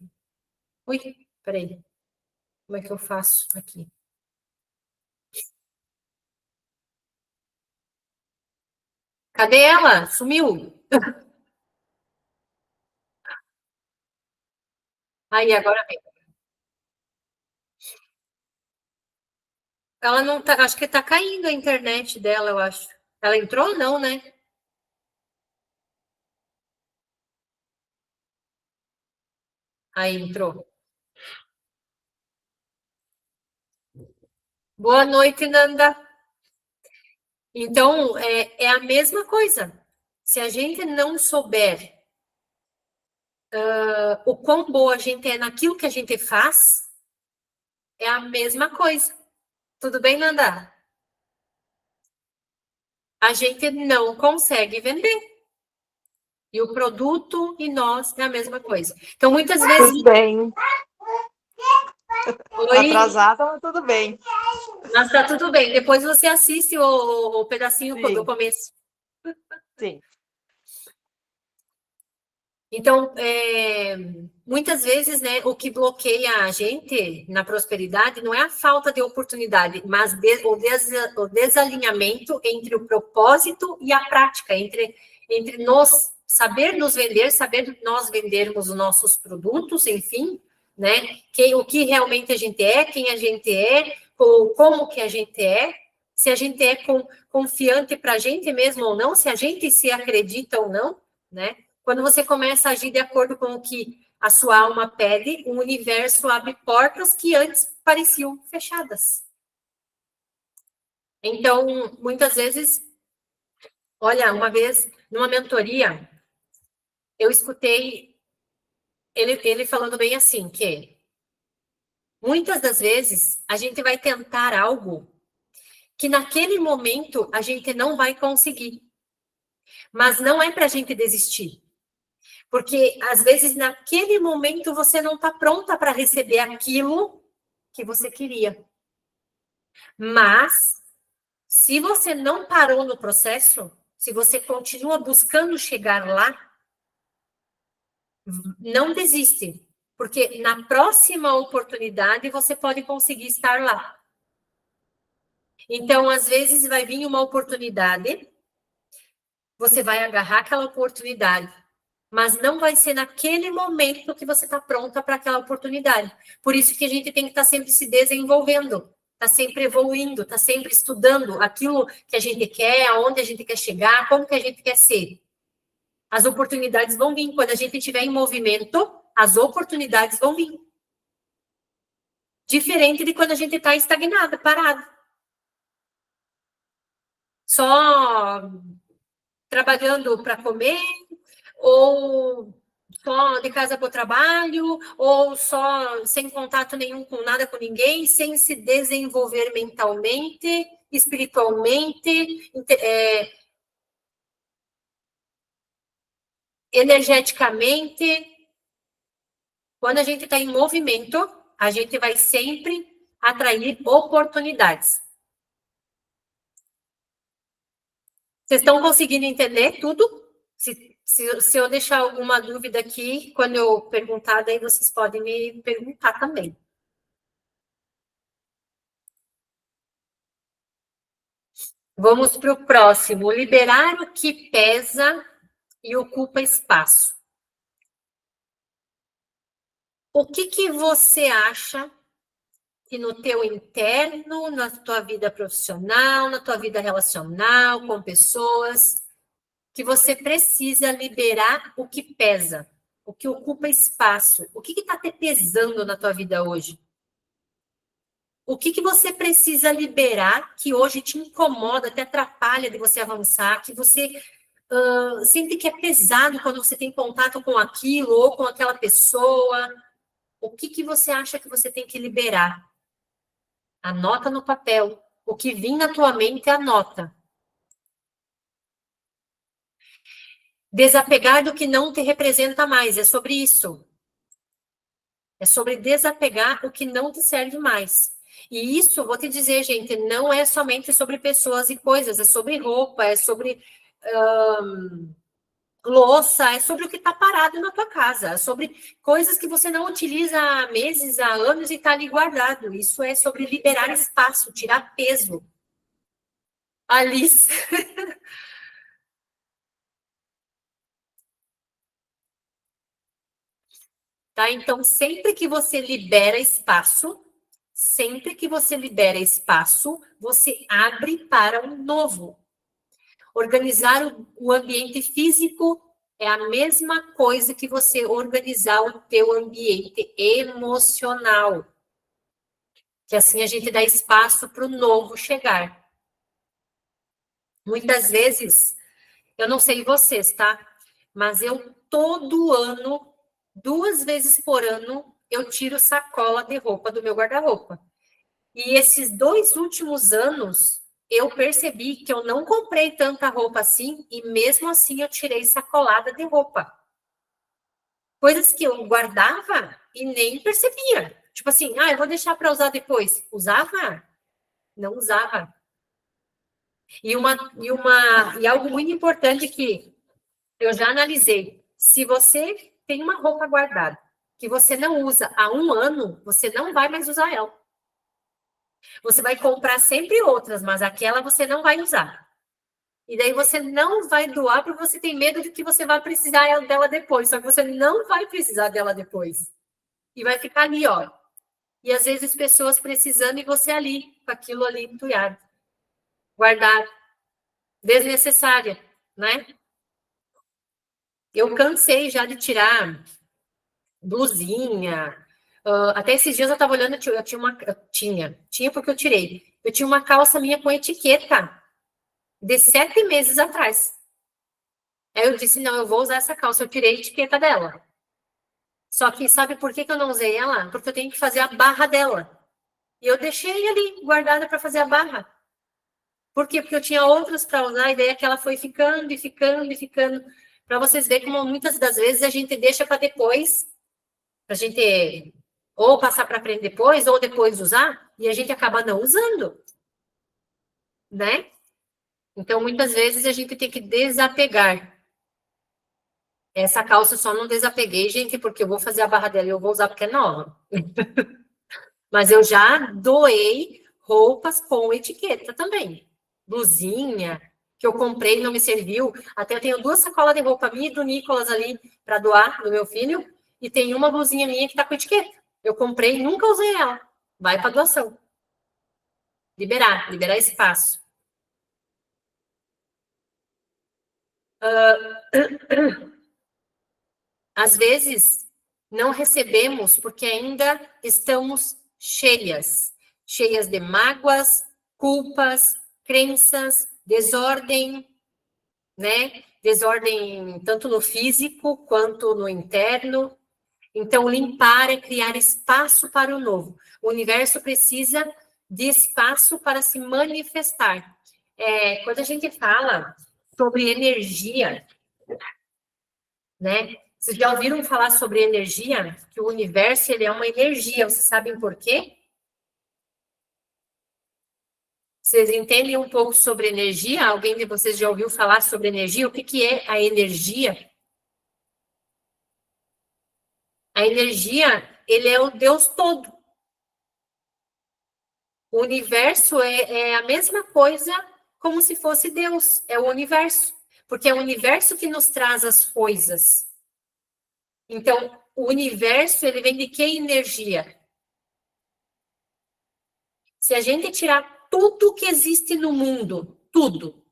Ui, peraí. Como é que eu faço aqui? Cadê ela? Sumiu. Aí, agora vem. Ela não tá, acho que tá caindo a internet dela, eu acho. Ela entrou? Não, né? Aí entrou. Boa noite, Nanda. Então, é a mesma coisa. Se a gente não souber o quão boa a gente é naquilo que a gente faz, é a mesma coisa. Tudo bem, Nanda? A gente não consegue vender. E o produto e nós é a mesma coisa. Então, muitas vezes. Tudo bem. Oi, Atrasada, mas tudo bem. mas tá tudo bem. Depois você assiste o pedacinho Sim. do começo. Sim. Então, muitas vezes, né, o que bloqueia a gente na prosperidade não é a falta de oportunidade, mas o desalinhamento entre o propósito e a prática, entre nós saber nos vender, saber nós vendermos os nossos produtos, enfim, né, o que realmente a gente é, quem a gente é, como que a gente é, se a gente é confiante para a gente mesmo ou não, se a gente se acredita ou não, né? Quando você começa a agir de acordo com o que a sua alma pede, o universo abre portas que antes pareciam fechadas. Então, muitas vezes, olha, uma vez, numa mentoria, eu escutei ele falando bem assim, que muitas das vezes a gente vai tentar algo que naquele momento a gente não vai conseguir. Mas não é para a gente desistir. Porque, às vezes, naquele momento, você não está pronta para receber aquilo que você queria. Mas, se você não parou no processo, se você continua buscando chegar lá, não desiste. Porque na próxima oportunidade, você pode conseguir estar lá. Então, às vezes, vai vir uma oportunidade, você vai agarrar aquela oportunidade, mas não vai ser naquele momento que você está pronta para aquela oportunidade. Por isso que a gente tem que estar sempre se desenvolvendo, está sempre evoluindo, está sempre estudando aquilo que a gente quer, aonde a gente quer chegar, como que a gente quer ser. As oportunidades vão vir. Quando a gente estiver em movimento, as oportunidades vão vir. Diferente de quando a gente está estagnada, parado. Só trabalhando para comer, ou só de casa para o trabalho, ou só sem contato nenhum com nada, com ninguém, sem se desenvolver mentalmente, espiritualmente, energeticamente. Quando a gente está em movimento, a gente vai sempre atrair oportunidades. Vocês estão conseguindo entender tudo? Se eu deixar alguma dúvida aqui, quando eu perguntar, daí vocês podem me perguntar também. Vamos para o próximo. Liberar o que pesa e ocupa espaço. O que você acha que no teu interno, na tua vida profissional, na tua vida relacional, com pessoas, que você precisa liberar o que pesa, o que ocupa espaço, o que está te pesando na tua vida hoje? O que você precisa liberar que hoje te incomoda, te atrapalha de você avançar, que você sente que é pesado quando você tem contato com aquilo ou com aquela pessoa? O que você acha que você tem que liberar? Anota no papel. O que vir na tua mente, anota. Desapegar do que não te representa mais. É sobre isso. É sobre desapegar o que não te serve mais. E isso, vou te dizer, gente, não é somente sobre pessoas e coisas. É sobre roupa, é sobre louça, é sobre o que está parado na tua casa. É sobre coisas que você não utiliza há meses, há anos e está ali guardado. Isso é sobre liberar espaço, tirar peso. Alice. Tá? Então, sempre que você libera espaço, você abre para um novo. Organizar o ambiente físico é a mesma coisa que você organizar o teu ambiente emocional. Que assim a gente dá espaço para o novo chegar. Muitas vezes, eu não sei vocês, tá? Mas eu todo ano, 2 vezes por ano, eu tiro sacola de roupa do meu guarda-roupa. E esses 2 últimos anos, eu percebi que eu não comprei tanta roupa assim, e mesmo assim eu tirei sacolada de roupa. Coisas que eu guardava e nem percebia. Tipo assim, eu vou deixar para usar depois. Usava? Não usava. E algo muito importante que eu já analisei. Se você tem uma roupa guardada que você não usa há 1 ano, você não vai mais usar ela. Você vai comprar sempre outras, mas aquela você não vai usar. E daí você não vai doar porque você tem medo de que você vai precisar dela depois. Só que você não vai precisar dela depois. E vai ficar ali, ó. E às vezes pessoas precisando e você ali, com aquilo ali entulhado. Guardado. Desnecessária, né? Eu cansei já de tirar blusinha. Até esses dias eu estava olhando, tinha porque eu tirei. Eu tinha uma calça minha com etiqueta de 7 meses atrás. Aí eu disse, não, eu vou usar essa calça. Eu tirei a etiqueta dela. Só que sabe por que eu não usei ela? Porque eu tenho que fazer a barra dela. E eu deixei ali guardada para fazer a barra. Por quê? Porque eu tinha outras para usar, e daí aquela foi ficando e ficando e ficando. Para vocês verem como muitas das vezes a gente deixa para depois, para a gente ou passar para frente depois, ou depois usar, e a gente acaba não usando, né? Então, muitas vezes a gente tem que desapegar. Essa calça eu só não desapeguei, gente, porque eu vou fazer a barra dela e eu vou usar porque é nova. Mas eu já doei roupas com etiqueta também. Blusinha, que eu comprei e não me serviu. Até eu tenho 2 sacolas de roupa minha e do Nicolas ali para doar, do meu filho. E tem uma blusinha minha que tá com etiqueta. Eu comprei e nunca usei ela. Vai para doação. Liberar espaço. Às vezes, não recebemos porque ainda estamos cheias de mágoas, culpas, crenças, desordem, né? Desordem tanto no físico quanto no interno. Então, limpar é criar espaço para o novo. O universo precisa de espaço para se manifestar. Quando a gente fala sobre energia, né? Vocês já ouviram falar sobre energia? Que o universo ele é uma energia. Vocês sabem por quê? Vocês entendem um pouco sobre energia? Alguém de vocês já ouviu falar sobre energia? O que é a energia? A energia, ele é o Deus todo. O universo é a mesma coisa como se fosse Deus. É o universo. Porque é o universo que nos traz as coisas. Então, o universo, ele vem de que energia? Se a gente tirar tudo que existe no mundo, tudo,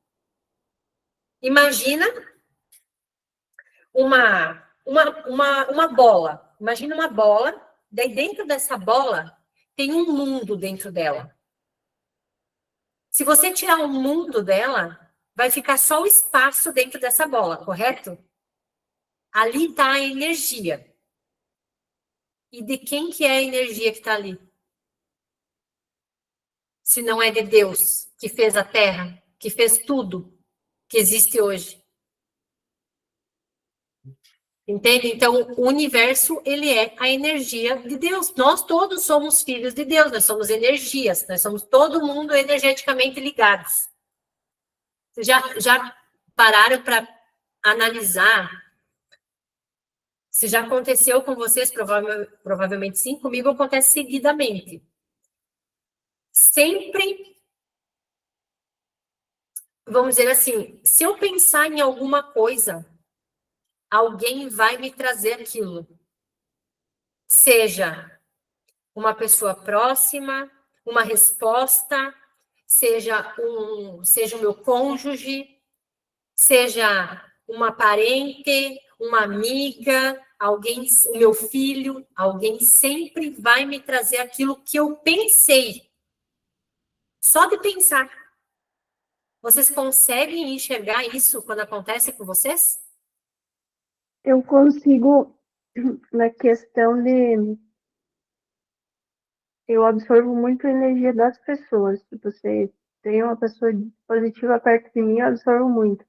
imagina uma bola. Imagina uma bola, daí dentro dessa bola tem um mundo dentro dela. Se você tirar o mundo dela, vai ficar só o espaço dentro dessa bola, correto? Ali está a energia. E de quem que é a energia que está ali? Se não é de Deus, que fez a Terra, que fez tudo que existe hoje. Entende? Então, o universo, ele é a energia de Deus. Nós todos somos filhos de Deus, nós somos energias, nós somos todo mundo energeticamente ligados. Vocês já pararam para analisar se já aconteceu com vocês? Provavelmente sim, comigo acontece seguidamente. Sempre, vamos dizer assim, se eu pensar em alguma coisa, alguém vai me trazer aquilo. Seja uma pessoa próxima, uma resposta, seja o meu cônjuge, seja uma parente, uma amiga, alguém, o meu filho, alguém sempre vai me trazer aquilo que eu pensei. Só de pensar. Vocês conseguem enxergar isso quando acontece com vocês? Eu consigo, na questão de. Eu absorvo muito a energia das pessoas. Se você tem uma pessoa positiva perto de mim, eu absorvo muito.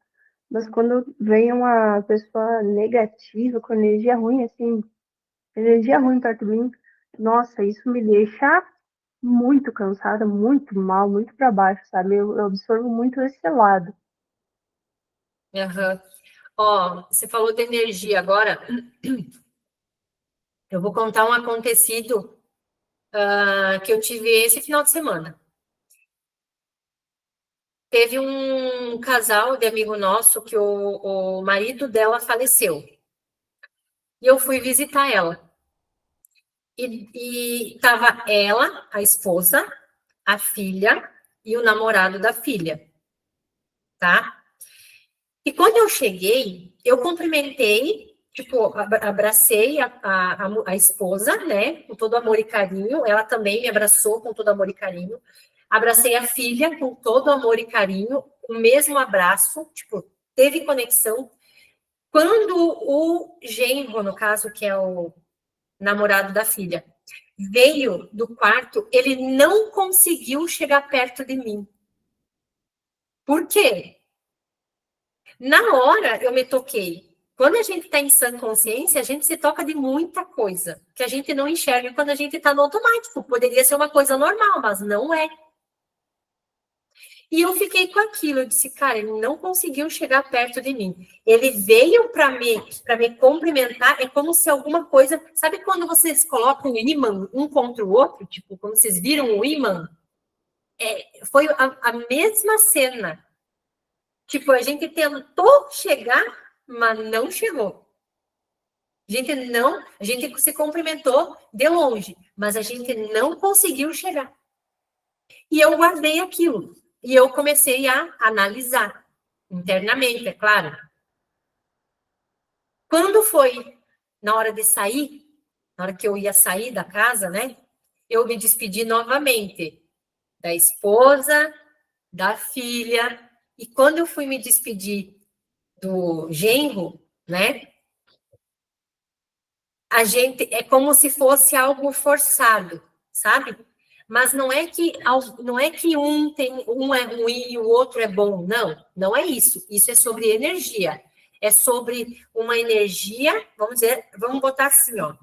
Mas quando vem uma pessoa negativa, com energia ruim, assim, energia ruim perto de mim, nossa, isso me deixa muito cansada, muito mal, muito para baixo, sabe? Eu absorvo muito esse lado. Uhum. Ó, você falou de energia agora. Eu vou contar um acontecido que eu tive esse final de semana. Teve um casal de amigo nosso que o marido dela faleceu. E eu fui visitar ela. E estava ela, a esposa, a filha e o namorado da filha, tá? E quando eu cheguei, eu cumprimentei, tipo, abracei a esposa, né, com todo amor e carinho. Ela também me abraçou com todo amor e carinho. Abracei a filha com todo amor e carinho, o mesmo abraço, tipo, teve conexão. Quando o genro, no caso, que é o namorado da filha, veio do quarto, ele não conseguiu chegar perto de mim. Por quê? Na hora eu me toquei. Quando a gente está em sã consciência, a gente se toca de muita coisa que a gente não enxerga quando a gente está no automático. Poderia ser uma coisa normal, mas não é. E eu fiquei com aquilo, eu disse, cara, ele não conseguiu chegar perto de mim. Ele veio para me cumprimentar, é como se alguma coisa... Sabe quando vocês colocam o ímã um contra o outro? Tipo, quando vocês viram o ímã? Foi a mesma cena. Tipo, a gente tentou chegar, mas não chegou. A gente se cumprimentou de longe, mas a gente não conseguiu chegar. E eu guardei aquilo. E eu comecei a analisar internamente, é claro. Quando foi na hora de sair, na hora que eu ia sair da casa, né? Eu me despedi novamente da esposa, da filha. E quando eu fui me despedir do genro, né? A gente é como se fosse algo forçado, sabe? Mas não é que um é ruim e o outro é bom, não é isso. Isso é sobre energia. É sobre uma energia, vamos botar assim, ó.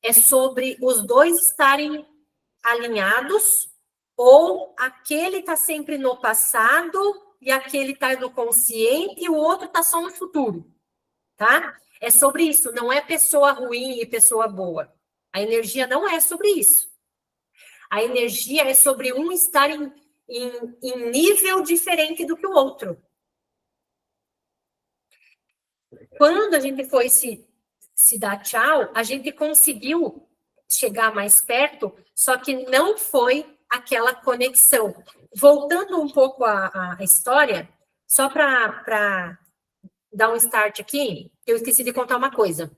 É sobre os dois estarem alinhados ou aquele está sempre no passado e aquele está no consciente e o outro está só no futuro, tá? É sobre isso, não é pessoa ruim e pessoa boa. A energia não é sobre isso. A energia é sobre um estar em nível diferente do que o outro. Quando a gente foi se dar tchau, a gente conseguiu chegar mais perto, só que não foi aquela conexão. Voltando um pouco à história, só para dar um start aqui, eu esqueci de contar uma coisa.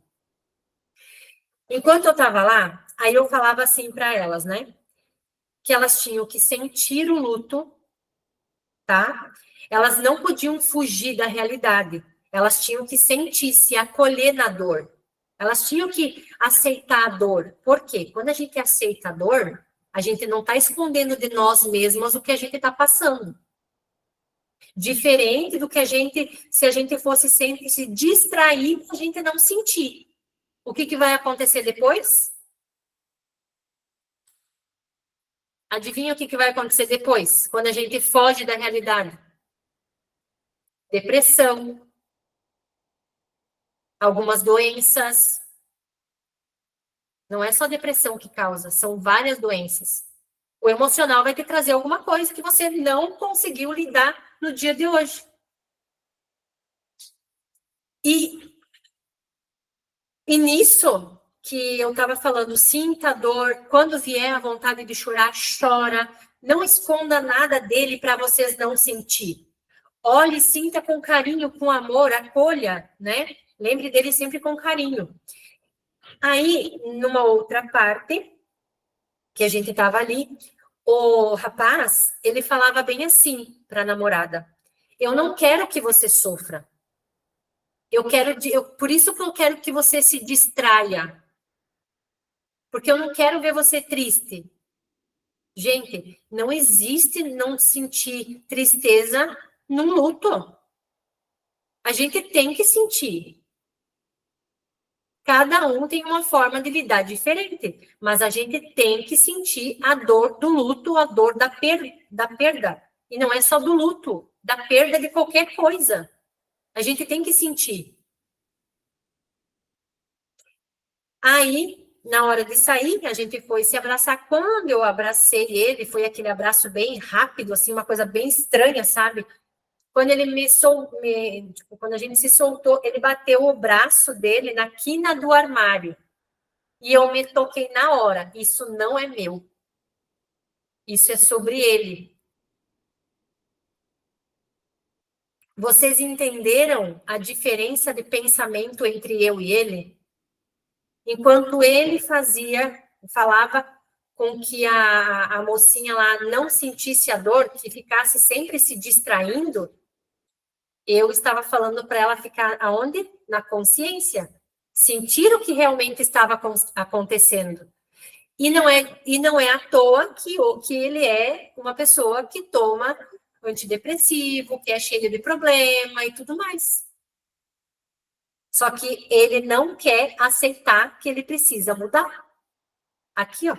Enquanto eu estava lá, aí eu falava assim para elas, né? Que elas tinham que sentir o luto, tá? Elas não podiam fugir da realidade. Elas tinham que sentir, se acolher na dor. Elas tinham que aceitar a dor. Por quê? Quando a gente aceita a dor, a gente não está escondendo de nós mesmas o que a gente está passando. Diferente do que se a gente fosse sempre se distrair, a gente não sentir. O que vai acontecer depois? Adivinha o que vai acontecer depois, quando a gente foge da realidade? Depressão, algumas doenças. Não é só depressão que causa, são várias doenças. O emocional vai te trazer alguma coisa que você não conseguiu lidar no dia de hoje. E nisso que eu estava falando, sinta a dor, quando vier a vontade de chorar, chora. Não esconda nada dele para vocês não sentir. Olhe, sinta com carinho, com amor, acolha, né? Lembre dele sempre com carinho. Aí, numa outra parte, que a gente estava ali, o rapaz, ele falava bem assim para a namorada: eu não quero que você sofra. Por isso que eu quero que você se distraia. Porque eu não quero ver você triste. Gente, não existe não sentir tristeza num luto. A gente tem que sentir. Cada um tem uma forma de lidar diferente, mas a gente tem que sentir a dor do luto, a dor da perda. E não é só do luto, da perda de qualquer coisa. A gente tem que sentir. Aí, na hora de sair, a gente foi se abraçar. Quando eu abracei ele, foi aquele abraço bem rápido, assim, uma coisa bem estranha, sabe? Quando ele quando a gente se soltou, ele bateu o braço dele na quina do armário. E eu me toquei na hora. Isso não é meu. Isso é sobre ele. Vocês entenderam a diferença de pensamento entre eu e ele? Enquanto ele falava com que a mocinha lá não sentisse a dor, que ficasse sempre se distraindo, eu estava falando para ela ficar aonde? Na consciência. Sentir o que realmente estava acontecendo. E não é à toa que ele é uma pessoa que toma antidepressivo, que é cheio de problema e tudo mais. Só que ele não quer aceitar que ele precisa mudar. Aqui, ó.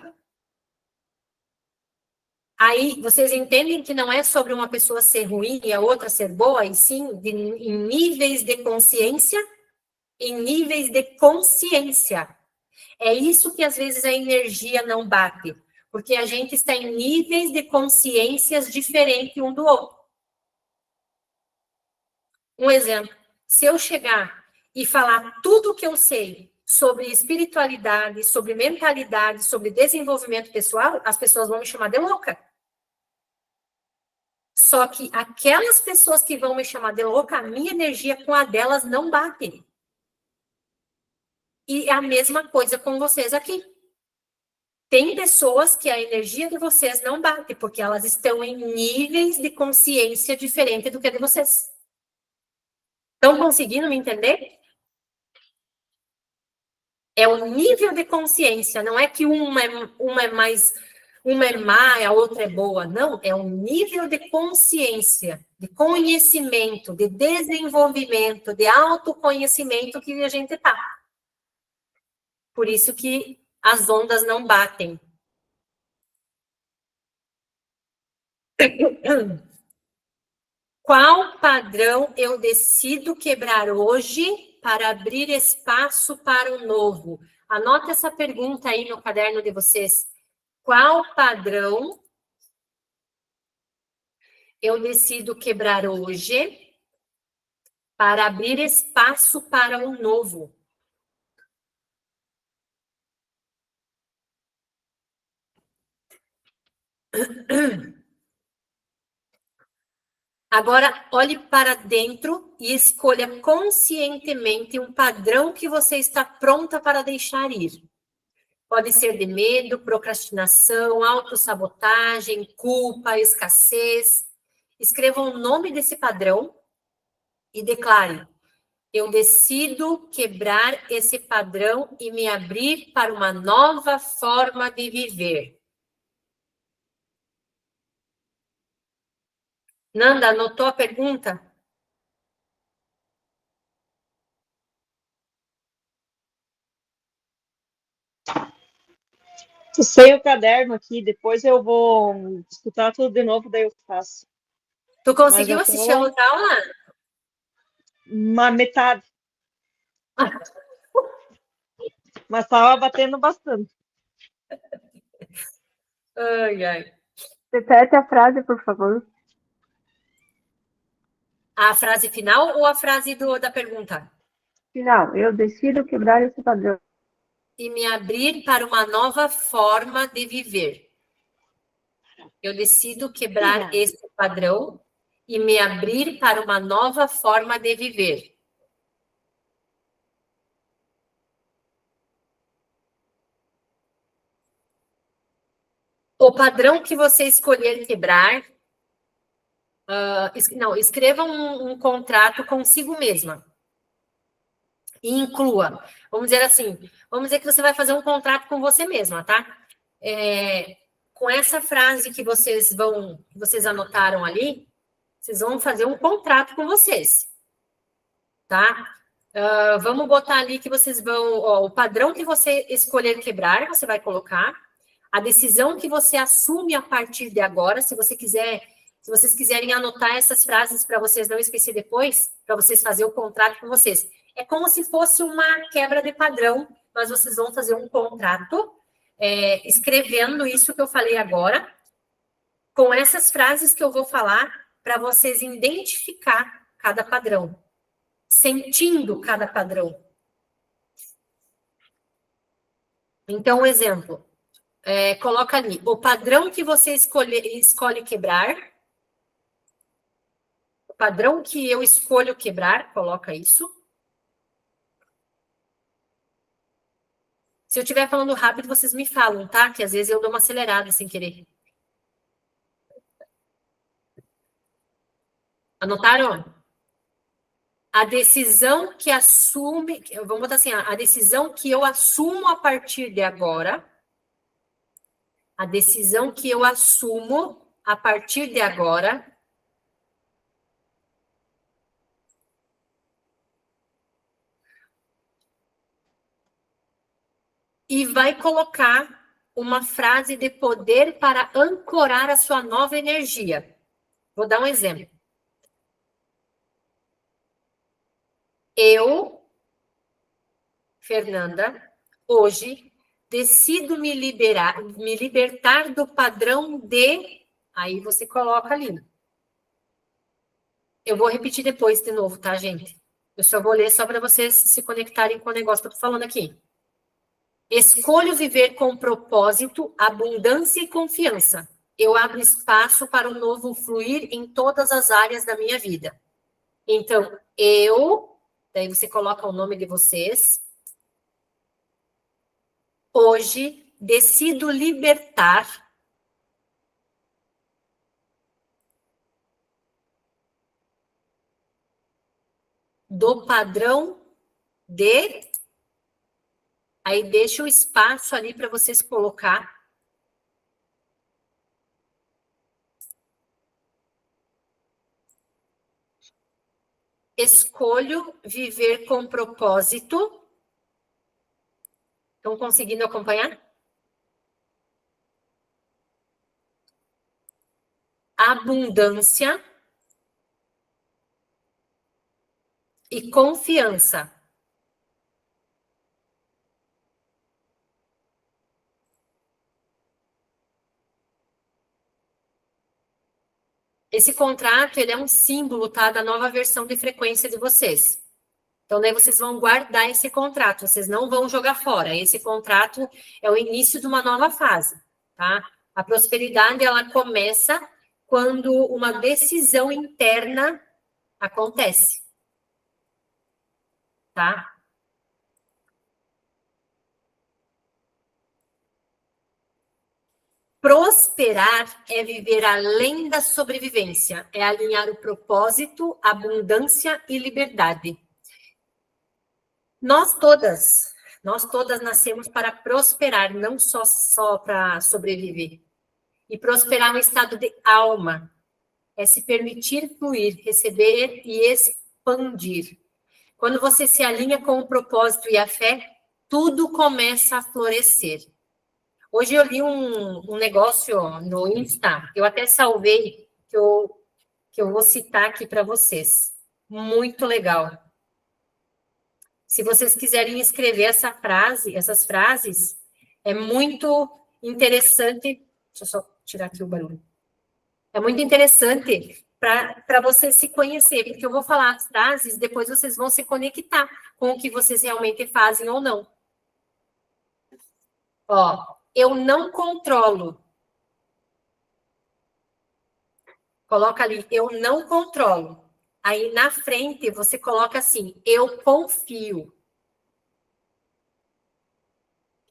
Aí, vocês entendem que não é sobre uma pessoa ser ruim e a outra ser boa, e sim em níveis de consciência, em níveis de consciência. É isso que às vezes a energia não bate, porque a gente está em níveis de consciências diferentes um do outro. Um exemplo, se eu chegar e falar tudo o que eu sei sobre espiritualidade, sobre mentalidade, sobre desenvolvimento pessoal, as pessoas vão me chamar de louca. Só que aquelas pessoas que vão me chamar de louca, a minha energia com a delas não bate. E é a mesma coisa com vocês aqui. Tem pessoas que a energia de vocês não bate, porque elas estão em níveis de consciência diferente do que a de vocês. Estão conseguindo me entender? É o nível de consciência, não é que uma é mais, uma é má, a outra é boa. Não, é um nível de consciência, de conhecimento, de desenvolvimento, de autoconhecimento que a gente está. Por isso que as ondas não batem. Qual padrão eu decido quebrar hoje para abrir espaço para o novo? Anota essa pergunta aí no caderno de vocês. Qual padrão eu decido quebrar hoje para abrir espaço para o novo? Agora, olhe para dentro e escolha conscientemente um padrão que você está pronta para deixar ir. Pode ser de medo, procrastinação, autossabotagem, culpa, escassez. Escreva o nome desse padrão e declare: eu decido quebrar esse padrão e me abrir para uma nova forma de viver. Nanda, anotou a pergunta? Eu sei o caderno aqui, depois eu vou escutar tudo de novo, daí eu faço. Tu conseguiu assistir a outra aula? Uma metade. Mas estava batendo bastante. Ai, ai. Repete a frase, por favor. A frase final ou a frase da pergunta? Final, eu decido quebrar esse padrão. E me abrir para uma nova forma de viver. Eu decido quebrar esse padrão e me abrir para uma nova forma de viver. O padrão que você escolher quebrar, escreva um contrato consigo mesma. E inclua. Vamos dizer assim, vamos dizer que você vai fazer um contrato com você mesma, tá? Com essa frase que vocês anotaram ali, vocês vão fazer um contrato com vocês, tá? Vamos botar ali que vocês vão, o padrão que você escolher quebrar, você vai colocar. A decisão que você assume a partir de agora, se vocês quiserem anotar essas frases para vocês não esquecer depois, para vocês fazerem o contrato com vocês. É como se fosse uma quebra de padrão, mas vocês vão fazer um contrato, escrevendo isso que eu falei agora, com essas frases que eu vou falar, para vocês identificar cada padrão, sentindo cada padrão. Então, um exemplo. Coloca ali, o padrão que você escolhe quebrar, o padrão que eu escolho quebrar, coloca isso. Se eu estiver falando rápido, vocês me falam, tá? Que às vezes eu dou uma acelerada sem querer. Anotaram? A decisão que assume, vamos botar assim, a decisão que eu assumo a partir de agora, a decisão que eu assumo a partir de agora e vai colocar uma frase de poder para ancorar a sua nova energia. Vou dar um exemplo. Eu, Fernanda, hoje decido me libertar do padrão de... Aí você coloca ali. Eu vou repetir depois de novo, tá, gente? Eu só vou ler só para vocês se conectarem com o negócio que eu tô falando aqui. Escolho viver com propósito, abundância e confiança. Eu abro espaço para o novo fluir em todas as áreas da minha vida. Então, daí você coloca o nome de vocês. Hoje, decido libertar do padrão de... Aí deixa o espaço ali para vocês colocar. Escolho viver com propósito. Estão conseguindo acompanhar? Abundância e confiança. Esse contrato, ele é um símbolo, tá, da nova versão de frequência de vocês. Então, daí vocês vão guardar esse contrato, vocês não vão jogar fora. Esse contrato é o início de uma nova fase, tá? A prosperidade, ela começa quando uma decisão interna acontece, tá? Prosperar é viver além da sobrevivência, é alinhar o propósito, abundância e liberdade. Nós todas nascemos para prosperar, não só para sobreviver. E prosperar no estado de alma é se permitir fluir, receber e expandir. Quando você se alinha com o propósito e a fé, tudo começa a florescer. Hoje eu li um negócio no Insta, eu até salvei, que eu vou citar aqui para vocês. Muito legal. Se vocês quiserem escrever essas frases, é muito interessante. Deixa eu só tirar aqui o barulho. É muito interessante para você se conhecer, porque eu vou falar as frases, depois vocês vão se conectar com o que vocês realmente fazem ou não. Ó, eu não controlo. Coloca ali, eu não controlo. Aí na frente você coloca assim, eu confio.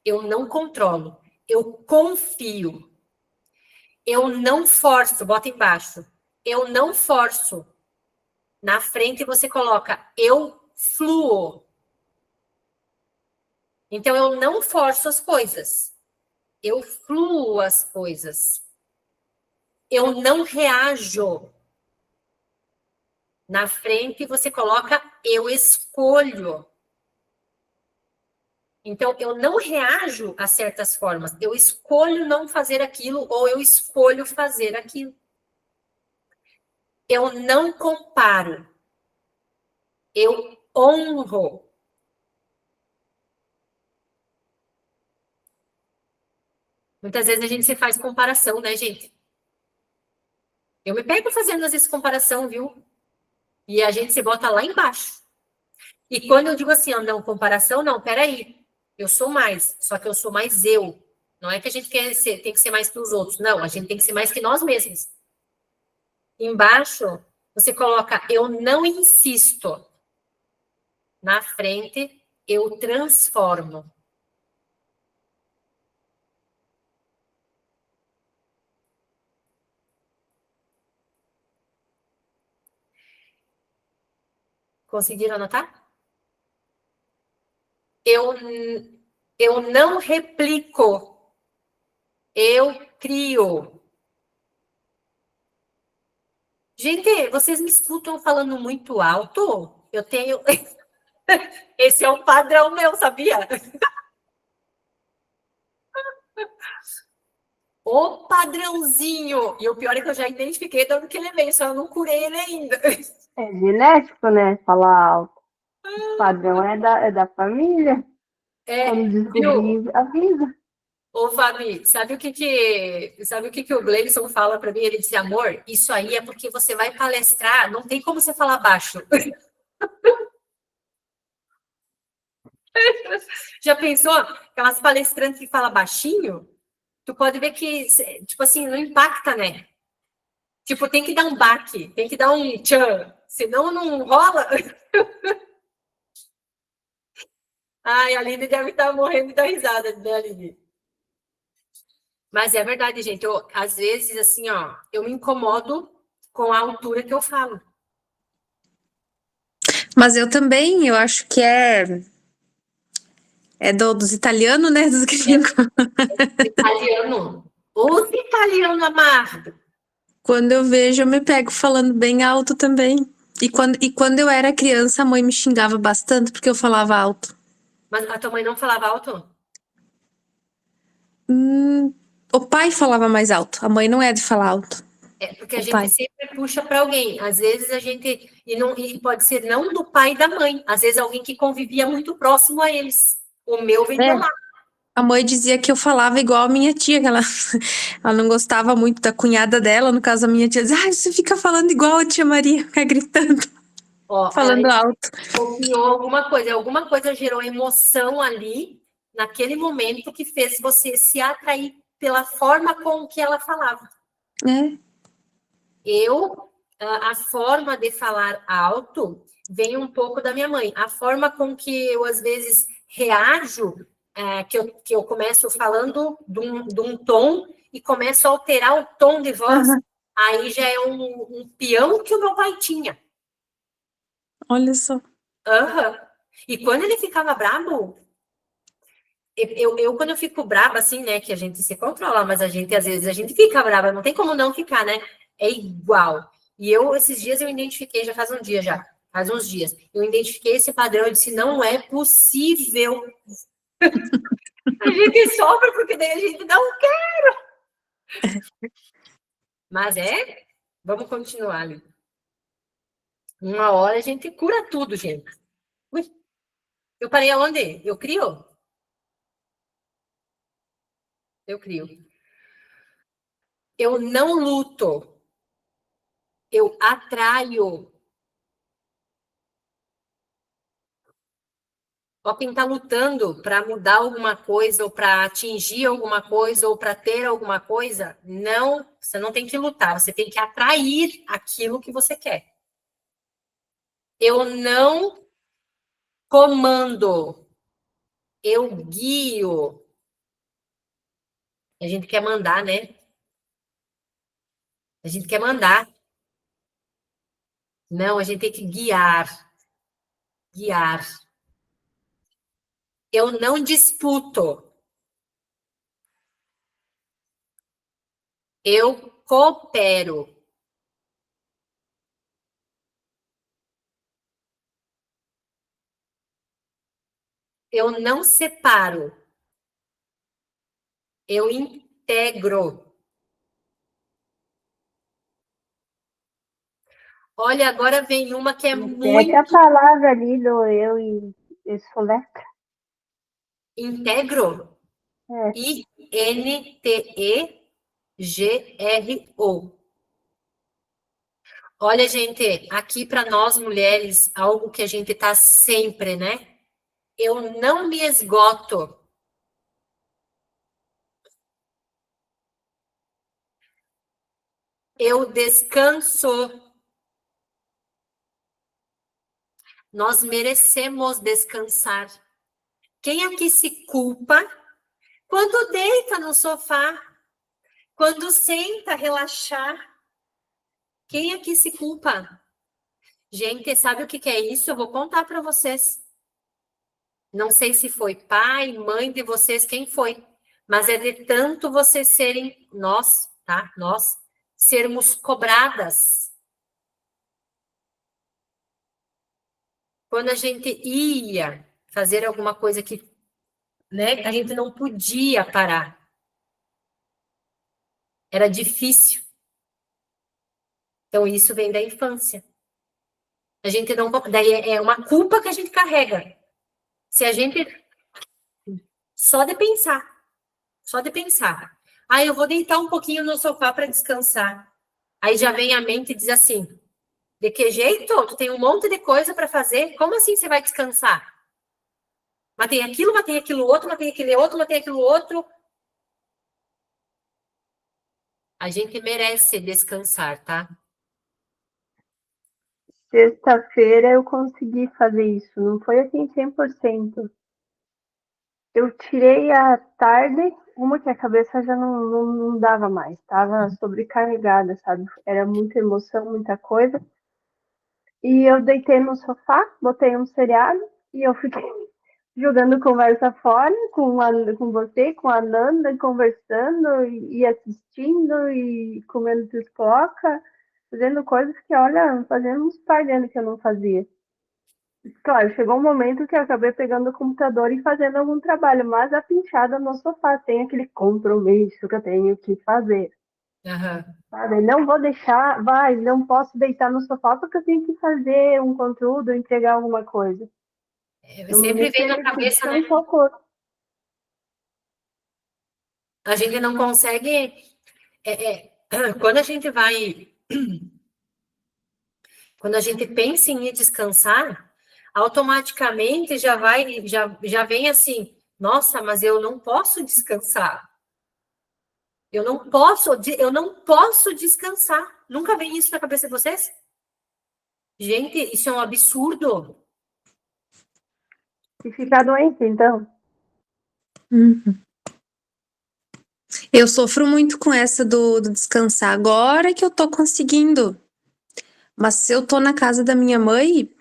Eu não controlo, eu confio. Eu não forço, bota embaixo. Eu não forço. Na frente você coloca, eu fluo. Então, eu não forço as coisas. Eu fluo as coisas. Eu não reajo. Na frente você coloca, eu escolho. Então, eu não reajo a certas formas. Eu escolho não fazer aquilo ou eu escolho fazer aquilo. Eu não comparo. Eu honro. Muitas vezes a gente se faz comparação, né, gente? Eu me pego fazendo às vezes comparação, viu? E a gente se bota lá embaixo. E quando eu digo assim, ó, não, comparação, não, peraí. Eu sou mais, só que eu sou mais eu. Não é que a gente tem que ser mais que os outros. Não, a gente tem que ser mais que nós mesmos. Embaixo, você coloca, eu não insisto. Na frente, eu transformo. Conseguiram anotar? Eu não replico. Eu crio. Gente, vocês me escutam falando muito alto? Eu tenho... Esse é um padrão meu, sabia? O padrãozinho. E o pior é que eu já identifiquei de onde que ele veio, só eu não curei ele ainda. É genético, né? Falar alto. O padrão é da família. Quando Viu? descobrir, avisa. Ô, Fabi, sabe o que o Gleison fala para mim? Ele diz, amor, isso aí é porque você vai palestrar, não tem como você falar baixo. Já pensou? Aquelas palestrantes que falam baixinho, tu pode ver que, tipo assim, não impacta, né? Tipo, tem que dar um baque, tem que dar um tchan, senão não rola. Ai, a Aline deve estar morrendo da risada, né, Aline? Mas é verdade, gente. Às vezes, assim, ó, eu me incomodo com a altura que eu falo. Mas eu também, eu acho que é dos italianos, né? Dos gringos. Italiano. Os italianos amados. Quando eu vejo, eu me pego falando bem alto também. E quando eu era criança, a mãe me xingava bastante porque eu falava alto. Mas a tua mãe não falava alto? O pai falava mais alto. A mãe não é de falar alto. É, porque a O gente pai. sempre puxa para alguém. Às vezes a gente. E pode ser não do pai e da mãe. Às vezes alguém que convivia muito próximo a eles. O meu vem de É. lá. A mãe dizia que eu falava igual a minha tia, que ela não gostava muito da cunhada dela. No caso, a minha tia dizia, você fica falando igual a tia Maria, fica gritando, Ó, ela falando alto. copiou alguma coisa gerou emoção ali, naquele momento, que fez você se atrair pela forma com que ela falava. É. A forma de falar alto vem um pouco da minha mãe. A forma com que eu, às vezes, reajo, que eu começo falando de um tom e começo a alterar o tom de voz, aí já é um peão que o meu pai tinha. Olha só. E quando ele ficava bravo, quando eu fico brava, assim, né, que a gente se controla, mas às vezes, a gente fica brava, não tem como não ficar, né? É igual. E esses dias eu identifiquei, já faz uns dias, eu identifiquei esse padrão, eu disse, não é possível. A gente sofre porque daí a gente não quer. Mas vamos continuar ali. Uma hora a gente cura tudo, gente. Ui, eu parei aonde? Eu crio? Eu crio. Eu não luto. Eu atraio. Ó, quem está lutando para mudar alguma coisa, ou para atingir alguma coisa, ou para ter alguma coisa, não, você não tem que lutar, você tem que atrair aquilo que você quer. Eu não comando, eu guio. A gente quer mandar, né? A gente quer mandar. Não, a gente tem que guiar. Guiar. Eu não disputo. Eu coopero. Eu não separo. Eu integro. Olha, agora vem uma que é Repete a muito palavra ali do eu e soletra. integro. É. INTEGRO. Olha, gente, aqui para nós mulheres, algo que a gente está sempre, né? Eu não me esgoto. Eu descanso. Nós merecemos descansar. Quem aqui se culpa quando deita no sofá, quando senta relaxar? Quem aqui se culpa? Gente, sabe o que é isso? Eu vou contar para vocês. Não sei se foi pai, mãe de vocês, quem foi, mas é de tanto vocês serem, nós, tá? Nós, sermos cobradas. Quando a gente ia fazer alguma coisa que, né, a gente não podia parar. Era difícil. Então, isso vem da infância. A gente não... Daí é uma culpa que a gente carrega. Se a gente... Só de pensar. Ah, eu vou deitar um pouquinho no sofá para descansar. Aí já vem a mente e diz assim, de que jeito? Tu tem um monte de coisa para fazer, como assim você vai descansar? Mas tem aquilo outro, mas tem aquilo outro. A gente merece descansar, tá? Sexta-feira eu consegui fazer isso, não foi assim 100%. Eu tirei a tarde, uma que a cabeça já não dava mais, estava sobrecarregada, sabe? Era muita emoção, muita coisa. E eu deitei no sofá, botei um seriado e eu fiquei jogando conversa fora com você, com a Nanda, conversando e assistindo e comendo pipoca, fazendo coisas que, olha, fazendo uns par de anos que eu não fazia. Claro, chegou um momento que eu acabei pegando o computador e fazendo algum trabalho, mas a pinchada no sofá tem aquele compromisso que eu tenho que fazer. Uhum. Sabe? Não vou deixar, não posso deitar no sofá porque eu tenho que fazer um conteúdo, entregar alguma coisa. Sempre vem na cabeça, né? A gente não consegue... Quando a gente vai... Quando a gente pensa em ir descansar, automaticamente já vem assim, nossa, mas eu não posso descansar. Eu não posso descansar. Nunca vem isso na cabeça de vocês? Gente, isso é um absurdo. E ficar doente, então. Uhum. Eu sofro muito com essa do descansar. Agora que eu tô conseguindo. Mas se eu tô na casa da minha mãe,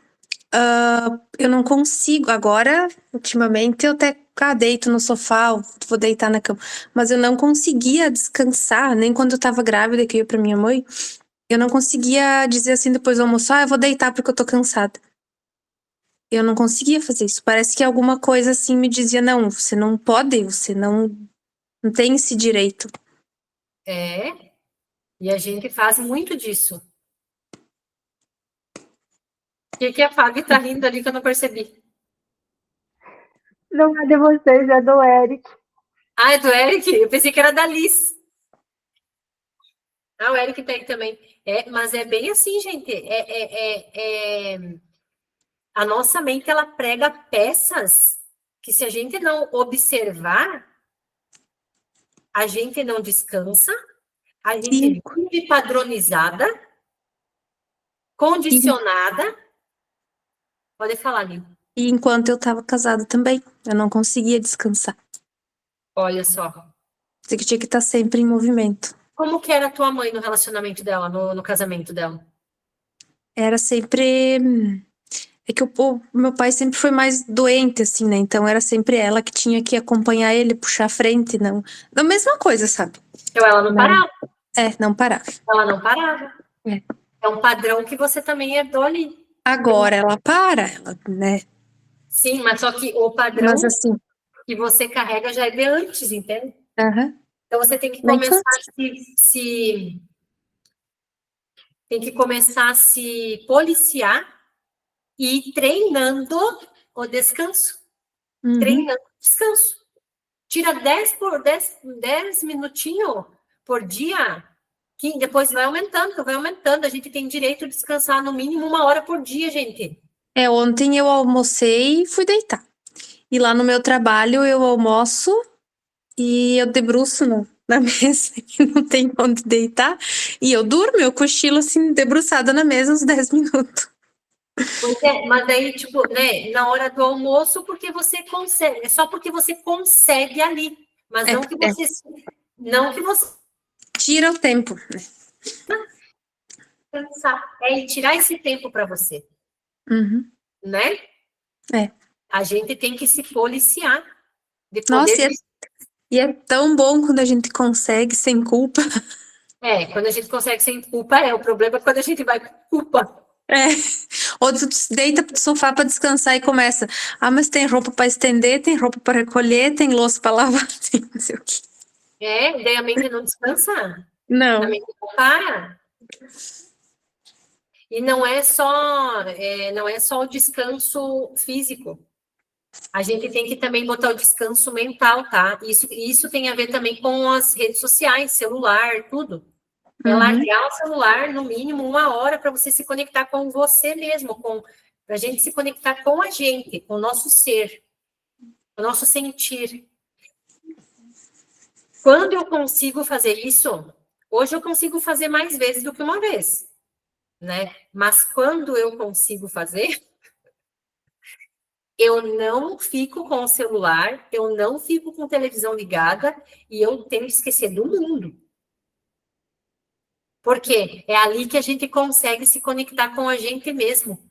eu não consigo. Agora, ultimamente, eu até deito no sofá, vou deitar na cama. Mas eu não conseguia descansar, nem quando eu tava grávida, que eu ia pra minha mãe. Eu não conseguia dizer assim, depois do almoço, eu vou deitar porque eu tô cansada. Eu não conseguia fazer isso. Parece que alguma coisa assim me dizia, não, você não pode, você não tem esse direito. E a gente faz muito disso. O que a Fábio tá rindo ali que eu não percebi? Não é de vocês, é do Eric. Ah, é do Eric? Eu pensei que era da Liz. Ah, o Eric tá aí também. Mas é bem assim, gente. A nossa mente, ela prega peças que, se a gente não observar, a gente não descansa, a gente vive padronizada, condicionada. Pode falar, Lili. E enquanto eu tava casada também, eu não conseguia descansar. Olha só. Você que tinha que estar sempre em movimento. Como que era a tua mãe no relacionamento dela, no casamento dela? Era sempre... É que o meu pai sempre foi mais doente, assim, né? Então era sempre ela que tinha que acompanhar ele, puxar a frente, não... Da mesma coisa, sabe? Então ela não parava. Não parava. Ela não parava. É um padrão que você também herdou ali. Agora ela para, ela, né? Sim, mas só que o padrão Mas assim... que você carrega já é de antes, entende? Aham. Então você tem que começar tem que começar a se policiar e ir treinando o descanso. Uhum. Treinando o descanso. Tira 10 minutinhos por dia, que depois vai aumentando. A gente tem direito de descansar no mínimo 1 hora por dia, gente. Ontem eu almocei e fui deitar. E lá no meu trabalho eu almoço e eu debruço na mesa, que não tem onde deitar. E eu durmo, eu cochilo assim, debruçada na mesa uns 10 minutos. Mas aí, tipo, né, na hora do almoço, porque você consegue, é só porque você consegue ali. Mas não que você tira o tempo, né? Pensar, tirar esse tempo para você. Uhum. Né? A gente tem que se policiar. Nossa, e é tão bom quando a gente consegue sem culpa. Quando a gente consegue sem culpa, o problema é quando a gente vai com culpa. Ou tu deita pro sofá para descansar e começa. Mas tem roupa para estender, tem roupa para recolher, tem louça para lavar, tem não sei o quê. Daí a mente não descansa. Não. Também não compara. E não é só o descanso físico. A gente tem que também botar o descanso mental, tá? Isso tem a ver também com as redes sociais, celular, tudo. É largar o celular, no mínimo, 1 hora para você se conectar com você mesmo, para a gente se conectar com a gente, com o nosso ser, com o nosso sentir. Quando eu consigo fazer isso, hoje eu consigo fazer mais vezes do que uma vez, né? Mas quando eu consigo fazer, eu não fico com o celular, eu não fico com a televisão ligada e eu tenho que esquecer do mundo. Porque é ali que a gente consegue se conectar com a gente mesmo.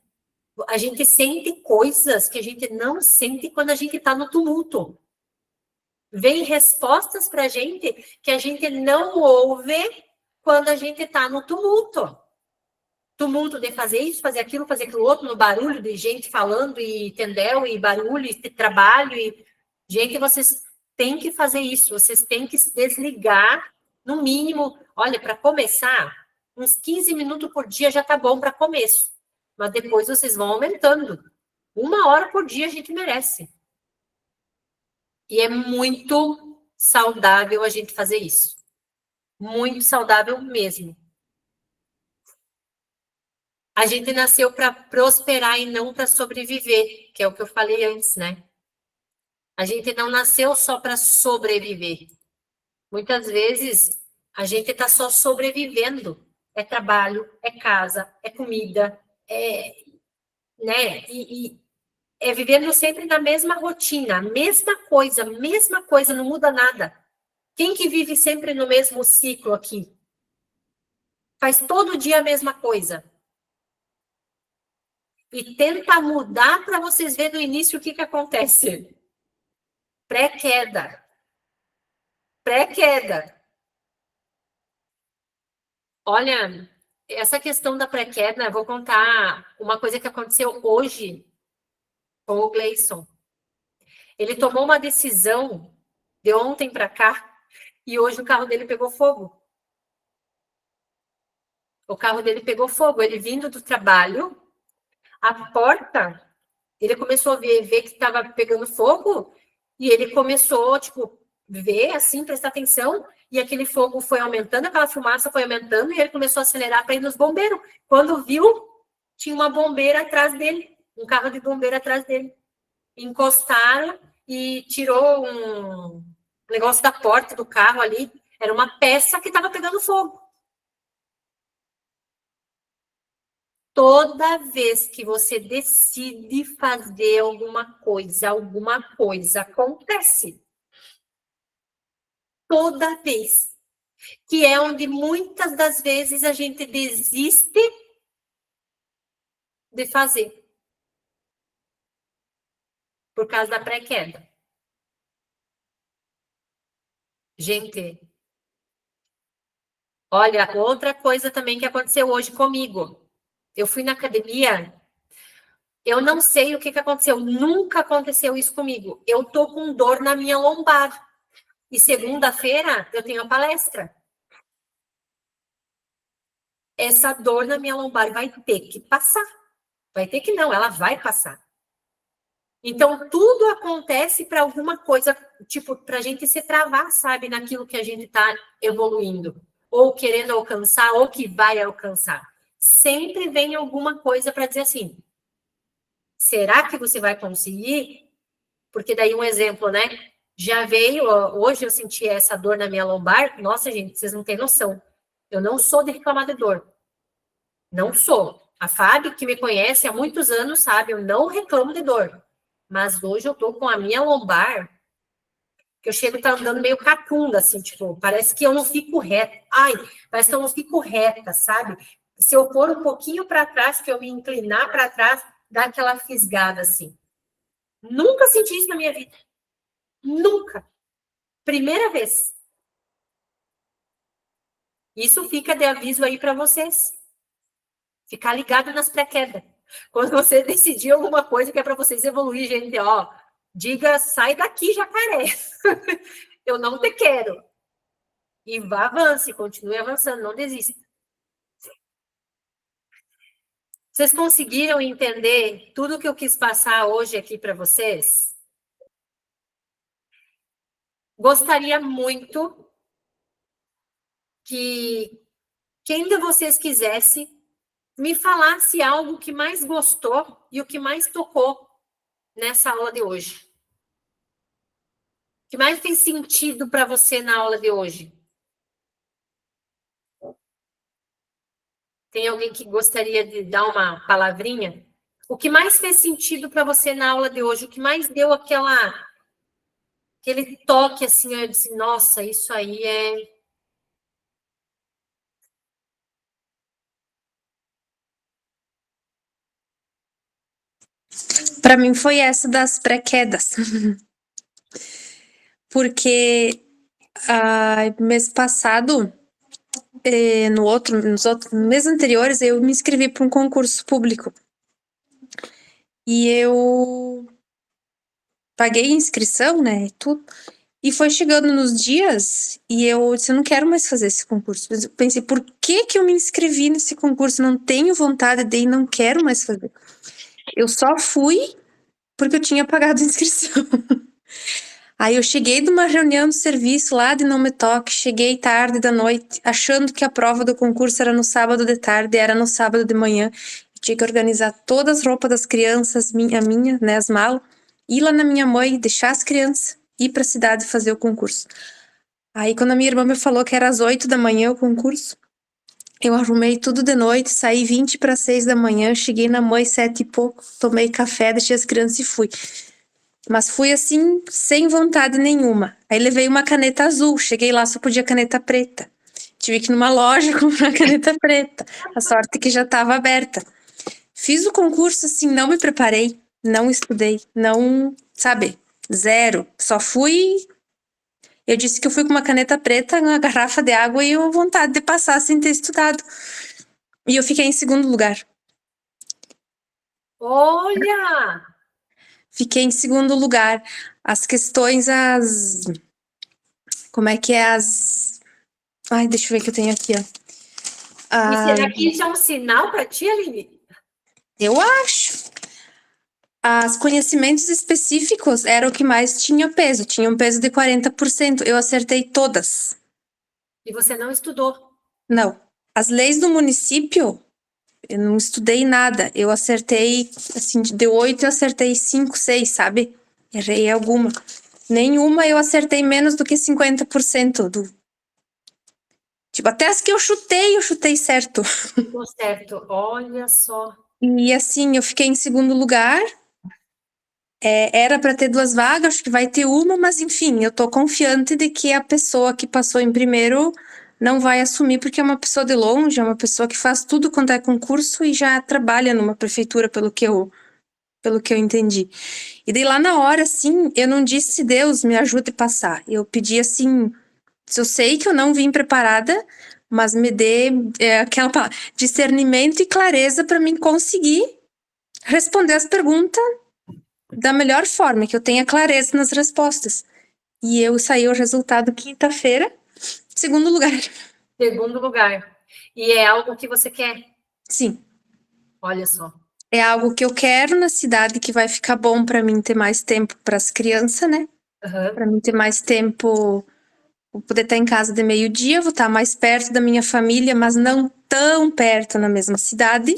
A gente sente coisas que a gente não sente quando a gente está no tumulto. Vem respostas para a gente que a gente não ouve quando a gente está no tumulto. Tumulto de fazer isso, fazer aquilo outro, no barulho de gente falando, e entendeu? E barulho, e trabalho. Gente, vocês têm que fazer isso, vocês têm que se desligar, no mínimo. Olha, para começar, uns 15 minutos por dia já tá bom para começo. Mas depois vocês vão aumentando. 1 hora por dia a gente merece. E é muito saudável a gente fazer isso. Muito saudável mesmo. A gente nasceu para prosperar e não para sobreviver, que é o que eu falei antes, né? A gente não nasceu só para sobreviver. Muitas vezes a gente está só sobrevivendo. É trabalho, é casa, é comida, né? E é vivendo sempre na mesma rotina, mesma coisa, não muda nada. Quem que vive sempre no mesmo ciclo aqui? Faz todo dia a mesma coisa. E tenta mudar para vocês verem no início o que acontece. Pré-queda. Pré-queda. Olha, essa questão da pré-queda, eu vou contar uma coisa que aconteceu hoje com o Gleison. Ele tomou uma decisão de ontem para cá e hoje o carro dele pegou fogo. O carro dele pegou fogo. Ele vindo do trabalho, a porta, ele começou a ver que estava pegando fogo e ele começou, tipo, ver, assim, prestar atenção, e aquele fogo foi aumentando, aquela fumaça foi aumentando, e ele começou a acelerar para ir nos bombeiros. Quando viu, tinha uma bombeira atrás dele, um carro de bombeiro atrás dele. Encostaram e tirou um negócio da porta do carro ali, era uma peça que estava pegando fogo. Toda vez que você decide fazer alguma coisa acontece. Toda vez. Que é onde muitas das vezes a gente desiste de fazer. Por causa da pré-queda. Gente, olha, outra coisa também que aconteceu hoje comigo. Eu fui na academia, eu não sei o que aconteceu, nunca aconteceu isso comigo. Eu tô com dor na minha lombar. E segunda-feira eu tenho a palestra. Essa dor na minha lombar vai ter que passar. Vai ter que não, ela vai passar. Então, tudo acontece para alguma coisa, tipo, para a gente se travar, sabe, naquilo que a gente está evoluindo, ou querendo alcançar, ou que vai alcançar. Sempre vem alguma coisa para dizer assim, será que você vai conseguir? Porque daí um exemplo, né? Já veio, hoje eu senti essa dor na minha lombar, nossa, gente, vocês não têm noção. Eu não sou de reclamar de dor. Não sou. A Fábio, que me conhece há muitos anos, sabe, eu não reclamo de dor. Mas hoje eu tô com a minha lombar, que eu chego e tá andando meio catunda, assim, tipo, parece que eu não fico reta. Ai, parece que eu não fico reta, sabe? Se eu for um pouquinho para trás, que eu me inclinar para trás, dá aquela fisgada, assim. Nunca senti isso na minha vida. Nunca. Primeira vez. Isso fica de aviso aí para vocês. Ficar ligado nas pré-quedas. Quando você decidir alguma coisa que é para vocês evoluir, gente, ó, diga, sai daqui, jacaré. Eu não te quero. E avance, continue avançando, não desista. Vocês conseguiram entender tudo que eu quis passar hoje aqui para vocês? Gostaria muito que quem de vocês quisesse me falasse algo que mais gostou e o que mais tocou nessa aula de hoje. O que mais fez sentido para você na aula de hoje? Tem alguém que gostaria de dar uma palavrinha? O que mais fez sentido para você na aula de hoje? O que mais deu aquele toque assim, eu disse, nossa, isso aí é... Para mim foi essa das pré-quedas. Porque mês passado, nos meses anteriores, eu me inscrevi para um concurso público. E eu paguei a inscrição, né, e tudo. E foi chegando nos dias e eu disse, eu não quero mais fazer esse concurso. Eu pensei, por que que eu me inscrevi nesse concurso? Não tenho vontade de ir, não quero mais fazer. Eu só fui porque eu tinha pagado a inscrição. Aí eu cheguei de uma reunião do serviço lá de Não Me Toque, cheguei tarde da noite, achando que a prova do concurso era no sábado de tarde, era no sábado de manhã. Eu tinha que organizar todas as roupas das crianças, a minha, né, as malas, ir lá na minha mãe, deixar as crianças, ir para a cidade fazer o concurso. Aí quando a minha irmã me falou que era às 8 da manhã o concurso, eu arrumei tudo de noite, saí 20 para 6 da manhã, cheguei na mãe 7 e pouco, tomei café, deixei as crianças e fui. Mas fui assim, sem vontade nenhuma. Aí levei uma caneta azul, cheguei lá, só podia caneta preta. Tive que ir numa loja comprar caneta preta. A sorte é que já estava aberta. Fiz o concurso assim, não me preparei, não estudei, não, sabe, zero. Só fui. Eu disse que eu fui com uma caneta preta, uma garrafa de água e uma vontade de passar sem ter estudado. E eu fiquei em segundo lugar. Olha! Fiquei em segundo lugar. As questões, como é que é Ai, deixa eu ver o que eu tenho aqui, ó. E será que isso é um sinal para ti, Aline? Eu acho. Os conhecimentos específicos eram o que mais tinha peso. Tinha um peso de 40%. Eu acertei todas. E você não estudou. Não. As leis do município, eu não estudei nada. Eu acertei, assim, de 8 eu acertei 5, 6, sabe? Errei alguma. Nenhuma eu acertei menos do que 50% do... Tipo, até as que eu chutei certo. Ficou certo. Olha só. E assim, eu fiquei em segundo lugar. Era para ter 2 vagas, acho que vai ter uma, mas enfim, eu tô confiante de que a pessoa que passou em primeiro não vai assumir, porque é uma pessoa de longe, é uma pessoa que faz tudo quanto é concurso e já trabalha numa prefeitura, pelo que eu entendi. E daí lá na hora, assim, eu não disse, Deus, me ajude a passar. Eu pedi assim, se eu sei que eu não vim preparada, mas me dê aquela palavra, discernimento e clareza para mim conseguir responder as perguntas da melhor forma, que eu tenha clareza nas respostas. E eu saí o resultado quinta-feira, segundo lugar. Segundo lugar. E é algo que você quer? Sim. Olha só. É algo que eu quero na cidade, que vai ficar bom para mim ter mais tempo para as crianças, né? Uhum. Para mim ter mais tempo, vou poder estar em casa de meio-dia, vou estar mais perto da minha família, mas não tão perto na mesma cidade.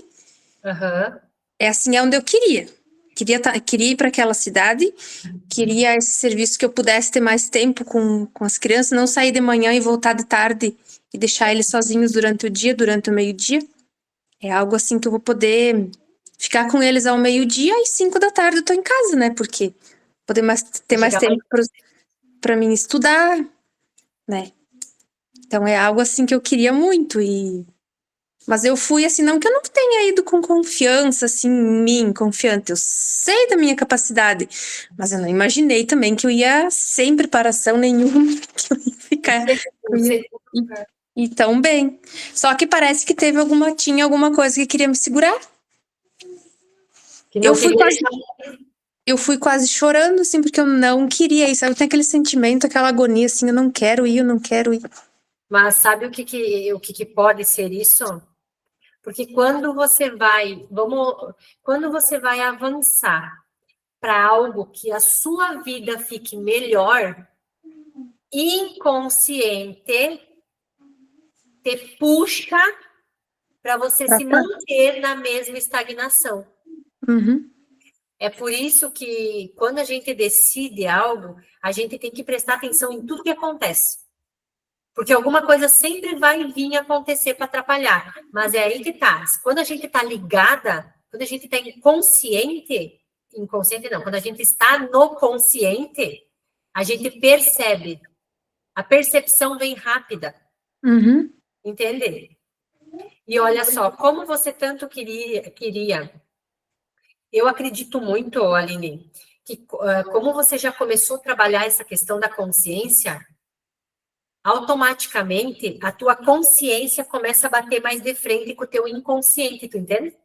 Uhum. É assim, é onde eu queria. Queria ir para aquela cidade, queria esse serviço que eu pudesse ter mais tempo com as crianças, não sair de manhã e voltar de tarde e deixar eles sozinhos durante o dia, durante o meio-dia. É algo assim que eu vou poder ficar com eles ao meio-dia e 5 da tarde eu tô em casa, né? Porque poder ter mais tempo para mim estudar, né? Então é algo assim que eu queria muito mas eu fui assim, não que eu não tenha ido com confiança, assim, em mim, confiante. Eu sei da minha capacidade, mas eu não imaginei também que eu ia sem preparação nenhuma, que eu ia ficar e tão bem. Só que parece que tinha alguma coisa que queria me segurar. Eu fui quase chorando, assim, porque eu não queria ir, sabe? Eu tenho aquele sentimento, aquela agonia, assim, eu não quero ir. Mas sabe o que pode ser isso? Porque quando você vai, quando você vai avançar para algo que a sua vida fique melhor, inconsciente te puxa para você se manter na mesma estagnação. Uhum. É por isso que quando a gente decide algo, a gente tem que prestar atenção em tudo que acontece. Porque alguma coisa sempre vai vir acontecer para atrapalhar. Mas é aí que tá. Quando a gente está ligada, quando a gente está inconsciente não, quando a gente está no consciente, a gente percebe. A percepção vem rápida. Uhum. Entende? E olha só, como você tanto queria. Eu acredito muito, Aline, que como você já começou a trabalhar essa questão da consciência, automaticamente a tua consciência começa a bater mais de frente com o teu inconsciente, tu entende?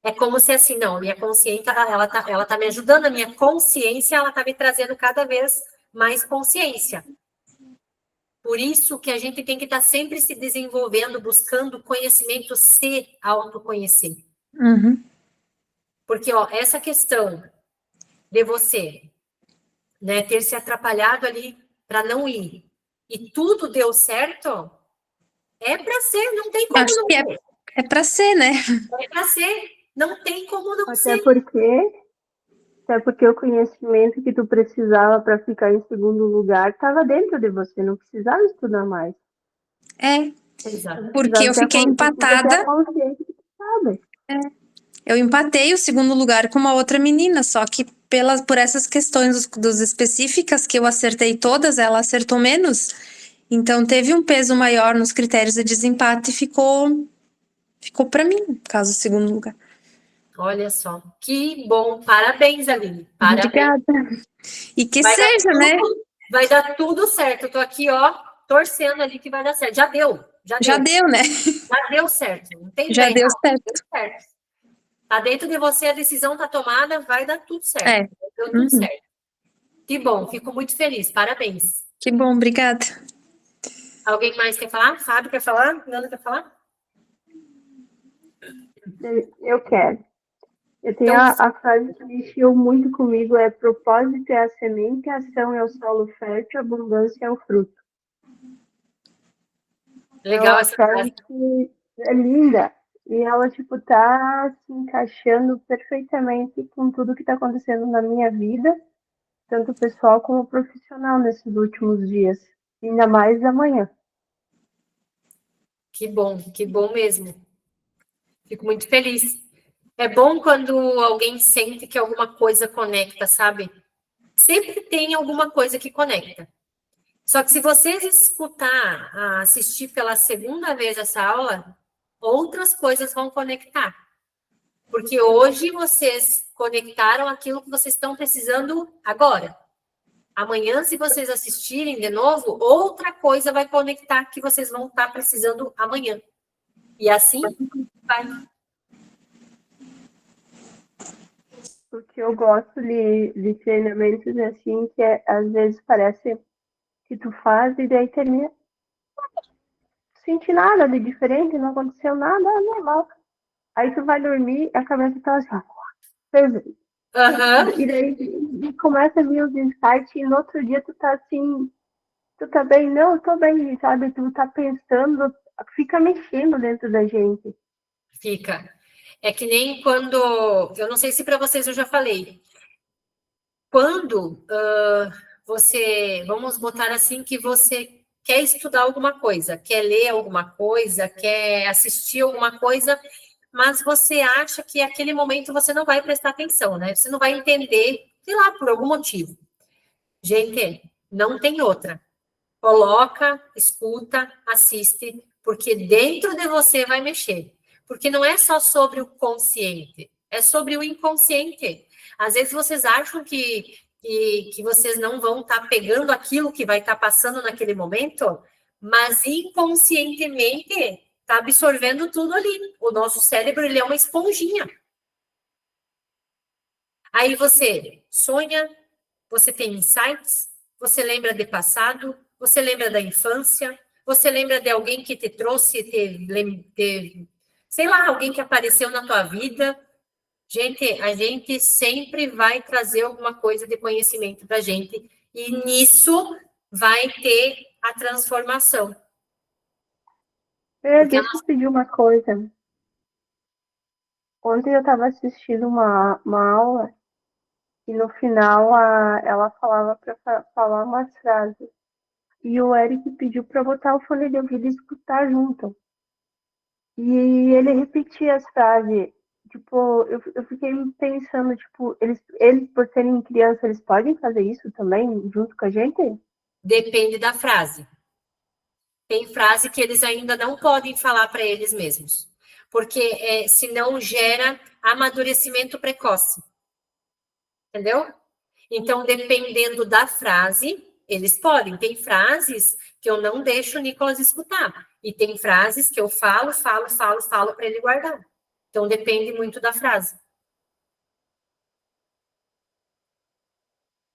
É como se assim, não, minha consciência, ela tá me ajudando, a minha consciência, ela tá me trazendo cada vez mais consciência. Por isso que a gente tem que estar sempre se desenvolvendo, buscando conhecimento, se autoconhecer. Uhum. Porque, ó, essa questão de você, né, ter se atrapalhado ali para não ir, e tudo deu certo, é para ser, não tem como Acho não que ser. é para ser, né? É para ser, não tem como não Até ser. porque o conhecimento que tu precisava para ficar em segundo lugar estava dentro de você, não precisava estudar mais. É, Exato. porque eu fiquei Tu precisa ter a empatada. consciência que tu sabe. Eu empatei o segundo lugar com uma outra menina, só que por essas questões dos específicas que eu acertei todas, ela acertou menos. Então teve um peso maior nos critérios de desempate e ficou para mim, no caso, o segundo lugar. Olha só, que bom, parabéns, Aline, parabéns. Obrigada. E que seja, né? Vai dar tudo certo. Eu tô aqui, ó, torcendo ali que vai dar certo. Já deu, Já deu, né? já deu certo. Não tem Já bem deu errado, certo. deu certo. Tá dentro de você, a decisão tá tomada, vai dar tudo certo. É. Deu tudo Uhum. certo. Que bom, fico muito feliz. Parabéns. Que bom, obrigada. Alguém mais quer falar? Fábio quer falar? Nanda quer falar? Eu quero. Eu tenho Então, a frase que mexeu muito comigo, é propósito é a semente, a ação é o solo fértil, a abundância é o fruto. É legal uma essa frase. frase que é linda e ela, tipo, tá se encaixando perfeitamente com tudo que tá acontecendo na minha vida, tanto pessoal como profissional nesses últimos dias, ainda mais amanhã. Que bom mesmo. Fico muito feliz. É bom quando alguém sente que alguma coisa conecta, sabe? Sempre tem alguma coisa que conecta. Só que se vocês assistir pela segunda vez essa aula, outras coisas vão conectar. Porque hoje vocês conectaram aquilo que vocês estão precisando agora. Amanhã, se vocês assistirem de novo, outra coisa vai conectar que vocês vão estar precisando amanhã. E assim vai. O que eu gosto de treinamentos é assim, que às vezes parece que tu faz e daí termina. Não senti nada de diferente, não aconteceu nada, é normal. Aí tu vai dormir, a cabeça tá assim, perfeito. Aham. E daí começa a vir os insights e no outro dia tu tá assim, tu tá bem? Não, eu tô bem, sabe? Tu tá pensando, fica mexendo dentro da gente. Fica. É que nem quando. Eu não sei se para vocês eu já falei. Quando você. Vamos botar assim que você quer estudar alguma coisa, quer ler alguma coisa, quer assistir alguma coisa, mas você acha que aquele momento você não vai prestar atenção, né? Você não vai entender, sei lá, por algum motivo. Gente, não tem outra. Coloca, escuta, assiste, porque dentro de você vai mexer. Porque não é só sobre o consciente, é sobre o inconsciente. Às vezes vocês acham que vocês não vão estar pegando aquilo que vai estar passando naquele momento, mas inconscientemente está absorvendo tudo ali. O nosso cérebro, ele é uma esponjinha. Aí você sonha, você tem insights, você lembra de passado, você lembra da infância, Você lembra de alguém que te trouxe, sei lá, alguém que apareceu na tua vida? Gente, a gente sempre vai trazer alguma coisa de conhecimento para a gente, e nisso vai ter a transformação. Deixa eu pedir uma coisa. Ontem eu estava assistindo uma aula e no final ela falava para falar umas frases. E o Eric pediu para botar o fone de ouvido e escutar junto. E ele repetia as frases. Tipo, eu fiquei pensando, tipo, eles, por serem crianças, eles podem fazer isso também, junto com a gente? Depende da frase. Tem frase que eles ainda não podem falar para eles mesmos, porque senão gera amadurecimento precoce. Entendeu? Então, dependendo da frase, eles podem. Tem frases que eu não deixo o Nicolas escutar. E tem frases que eu falo para ele guardar. Então, depende muito da frase.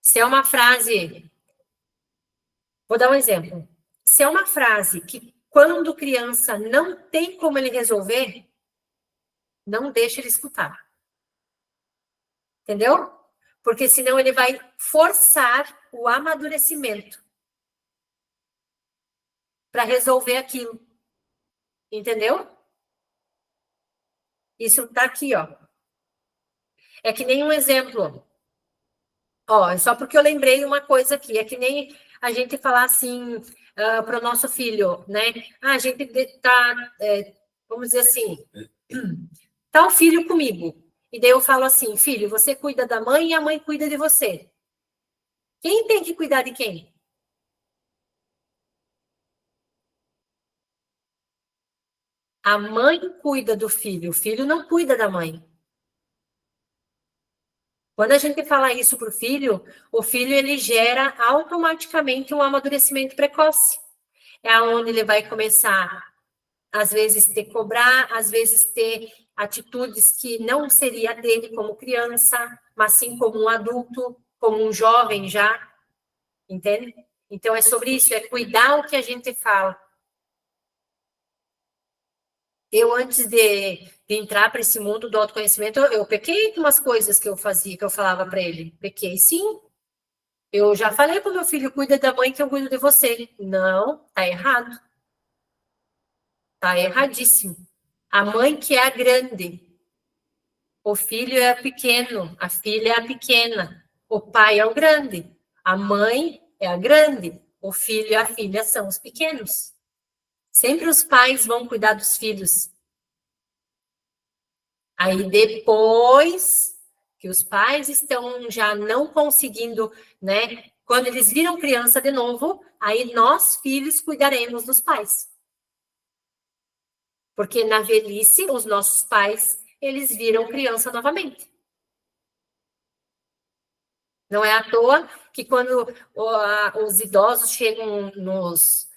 Se é uma frase... Vou dar um exemplo. Se é uma frase que, quando criança, não tem como ele resolver, não deixa ele escutar. Entendeu? Porque senão ele vai forçar o amadurecimento para resolver aquilo. Entendeu? Isso tá aqui, ó. É que nem um exemplo. Ó, é só porque eu lembrei uma coisa aqui. É que nem a gente falar assim para o nosso filho, né? A gente tá, vamos dizer assim, tá o filho comigo. E daí eu falo assim, filho, você cuida da mãe e a mãe cuida de você. Quem tem que cuidar de quem? A mãe cuida do filho, o filho não cuida da mãe. Quando a gente fala isso para o filho ele gera automaticamente um amadurecimento precoce. É onde ele vai começar, às vezes, ter cobrar, às vezes ter atitudes que não seria dele como criança, mas sim como um adulto, como um jovem já, entende? Então, é sobre isso, é cuidar o que a gente fala. Eu, antes de entrar para esse mundo do autoconhecimento, eu pequei com umas coisas que eu fazia, que eu falava para ele. Pequei, sim. Eu já falei para o meu filho, cuida da mãe que eu cuido de você. Não, tá errado. Tá erradíssimo. A mãe que é a grande. O filho é pequeno, a filha é a pequena. O pai é o grande. A mãe é a grande. O filho e a filha são os pequenos. Sempre os pais vão cuidar dos filhos. Aí depois que os pais estão já não conseguindo, né? Quando eles viram criança de novo, aí nós, filhos, cuidaremos dos pais. Porque na velhice, os nossos pais, eles viram criança novamente. Não é à toa que quando os idosos chegam nos...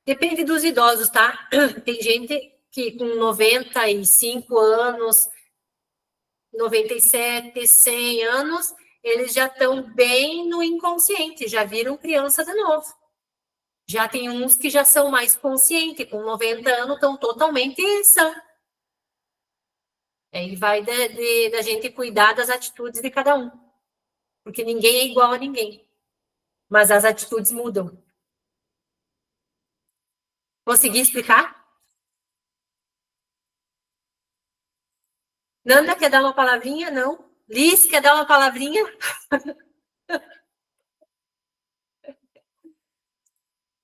Depende dos idosos, tá? Tem gente que com 95 anos, 97, 100 anos, eles já estão bem no inconsciente, já viram criança de novo. Já tem uns que já são mais conscientes, com 90 anos estão totalmente sã. Aí vai da gente cuidar das atitudes de cada um. Porque ninguém é igual a ninguém. Mas as atitudes mudam. Consegui explicar? Nanda quer dar uma palavrinha? Não. Liz quer dar uma palavrinha?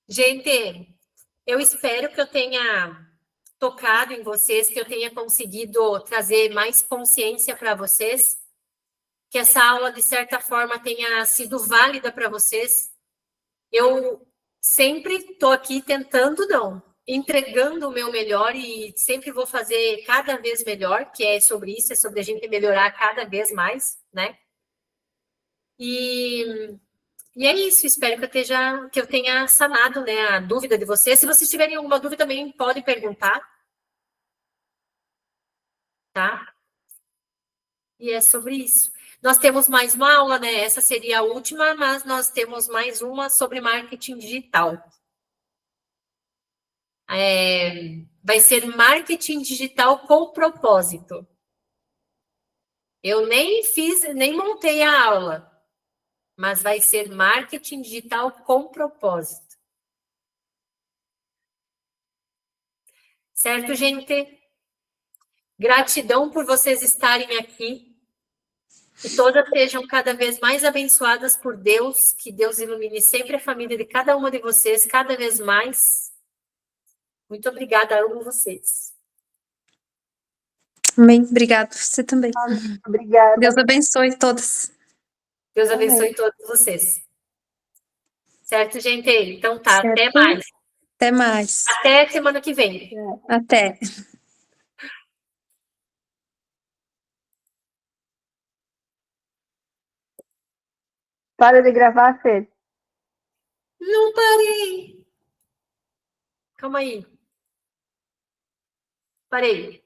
Gente, eu espero que eu tenha tocado em vocês, que eu tenha conseguido trazer mais consciência para vocês, que essa aula, de certa forma, tenha sido válida para vocês. Eu sempre estou aqui tentando, não, entregando o meu melhor e sempre vou fazer cada vez melhor, que é sobre isso, é sobre a gente melhorar cada vez mais, né? E é isso, espero que eu tenha sanado, né, a dúvida de vocês. Se vocês tiverem alguma dúvida, também podem perguntar, tá? E é sobre isso. Nós temos mais uma aula, né? Essa seria a última, mas nós temos mais uma sobre marketing digital. Vai ser marketing digital com propósito. Eu nem montei a aula, mas vai ser marketing digital com propósito. Certo, gente? Gratidão por vocês estarem aqui. Que todas sejam cada vez mais abençoadas por Deus, que Deus ilumine sempre a família de cada uma de vocês, cada vez mais. Muito obrigada, amo vocês. Amém. Obrigado. Você também. Obrigada. Deus abençoe todas. Deus Amém. abençoe todos vocês. Certo, gente? Então tá, Certo. até mais. Até mais. Até semana que vem. Até. Para de gravar, Fê. Não parei. Calma aí. Parei.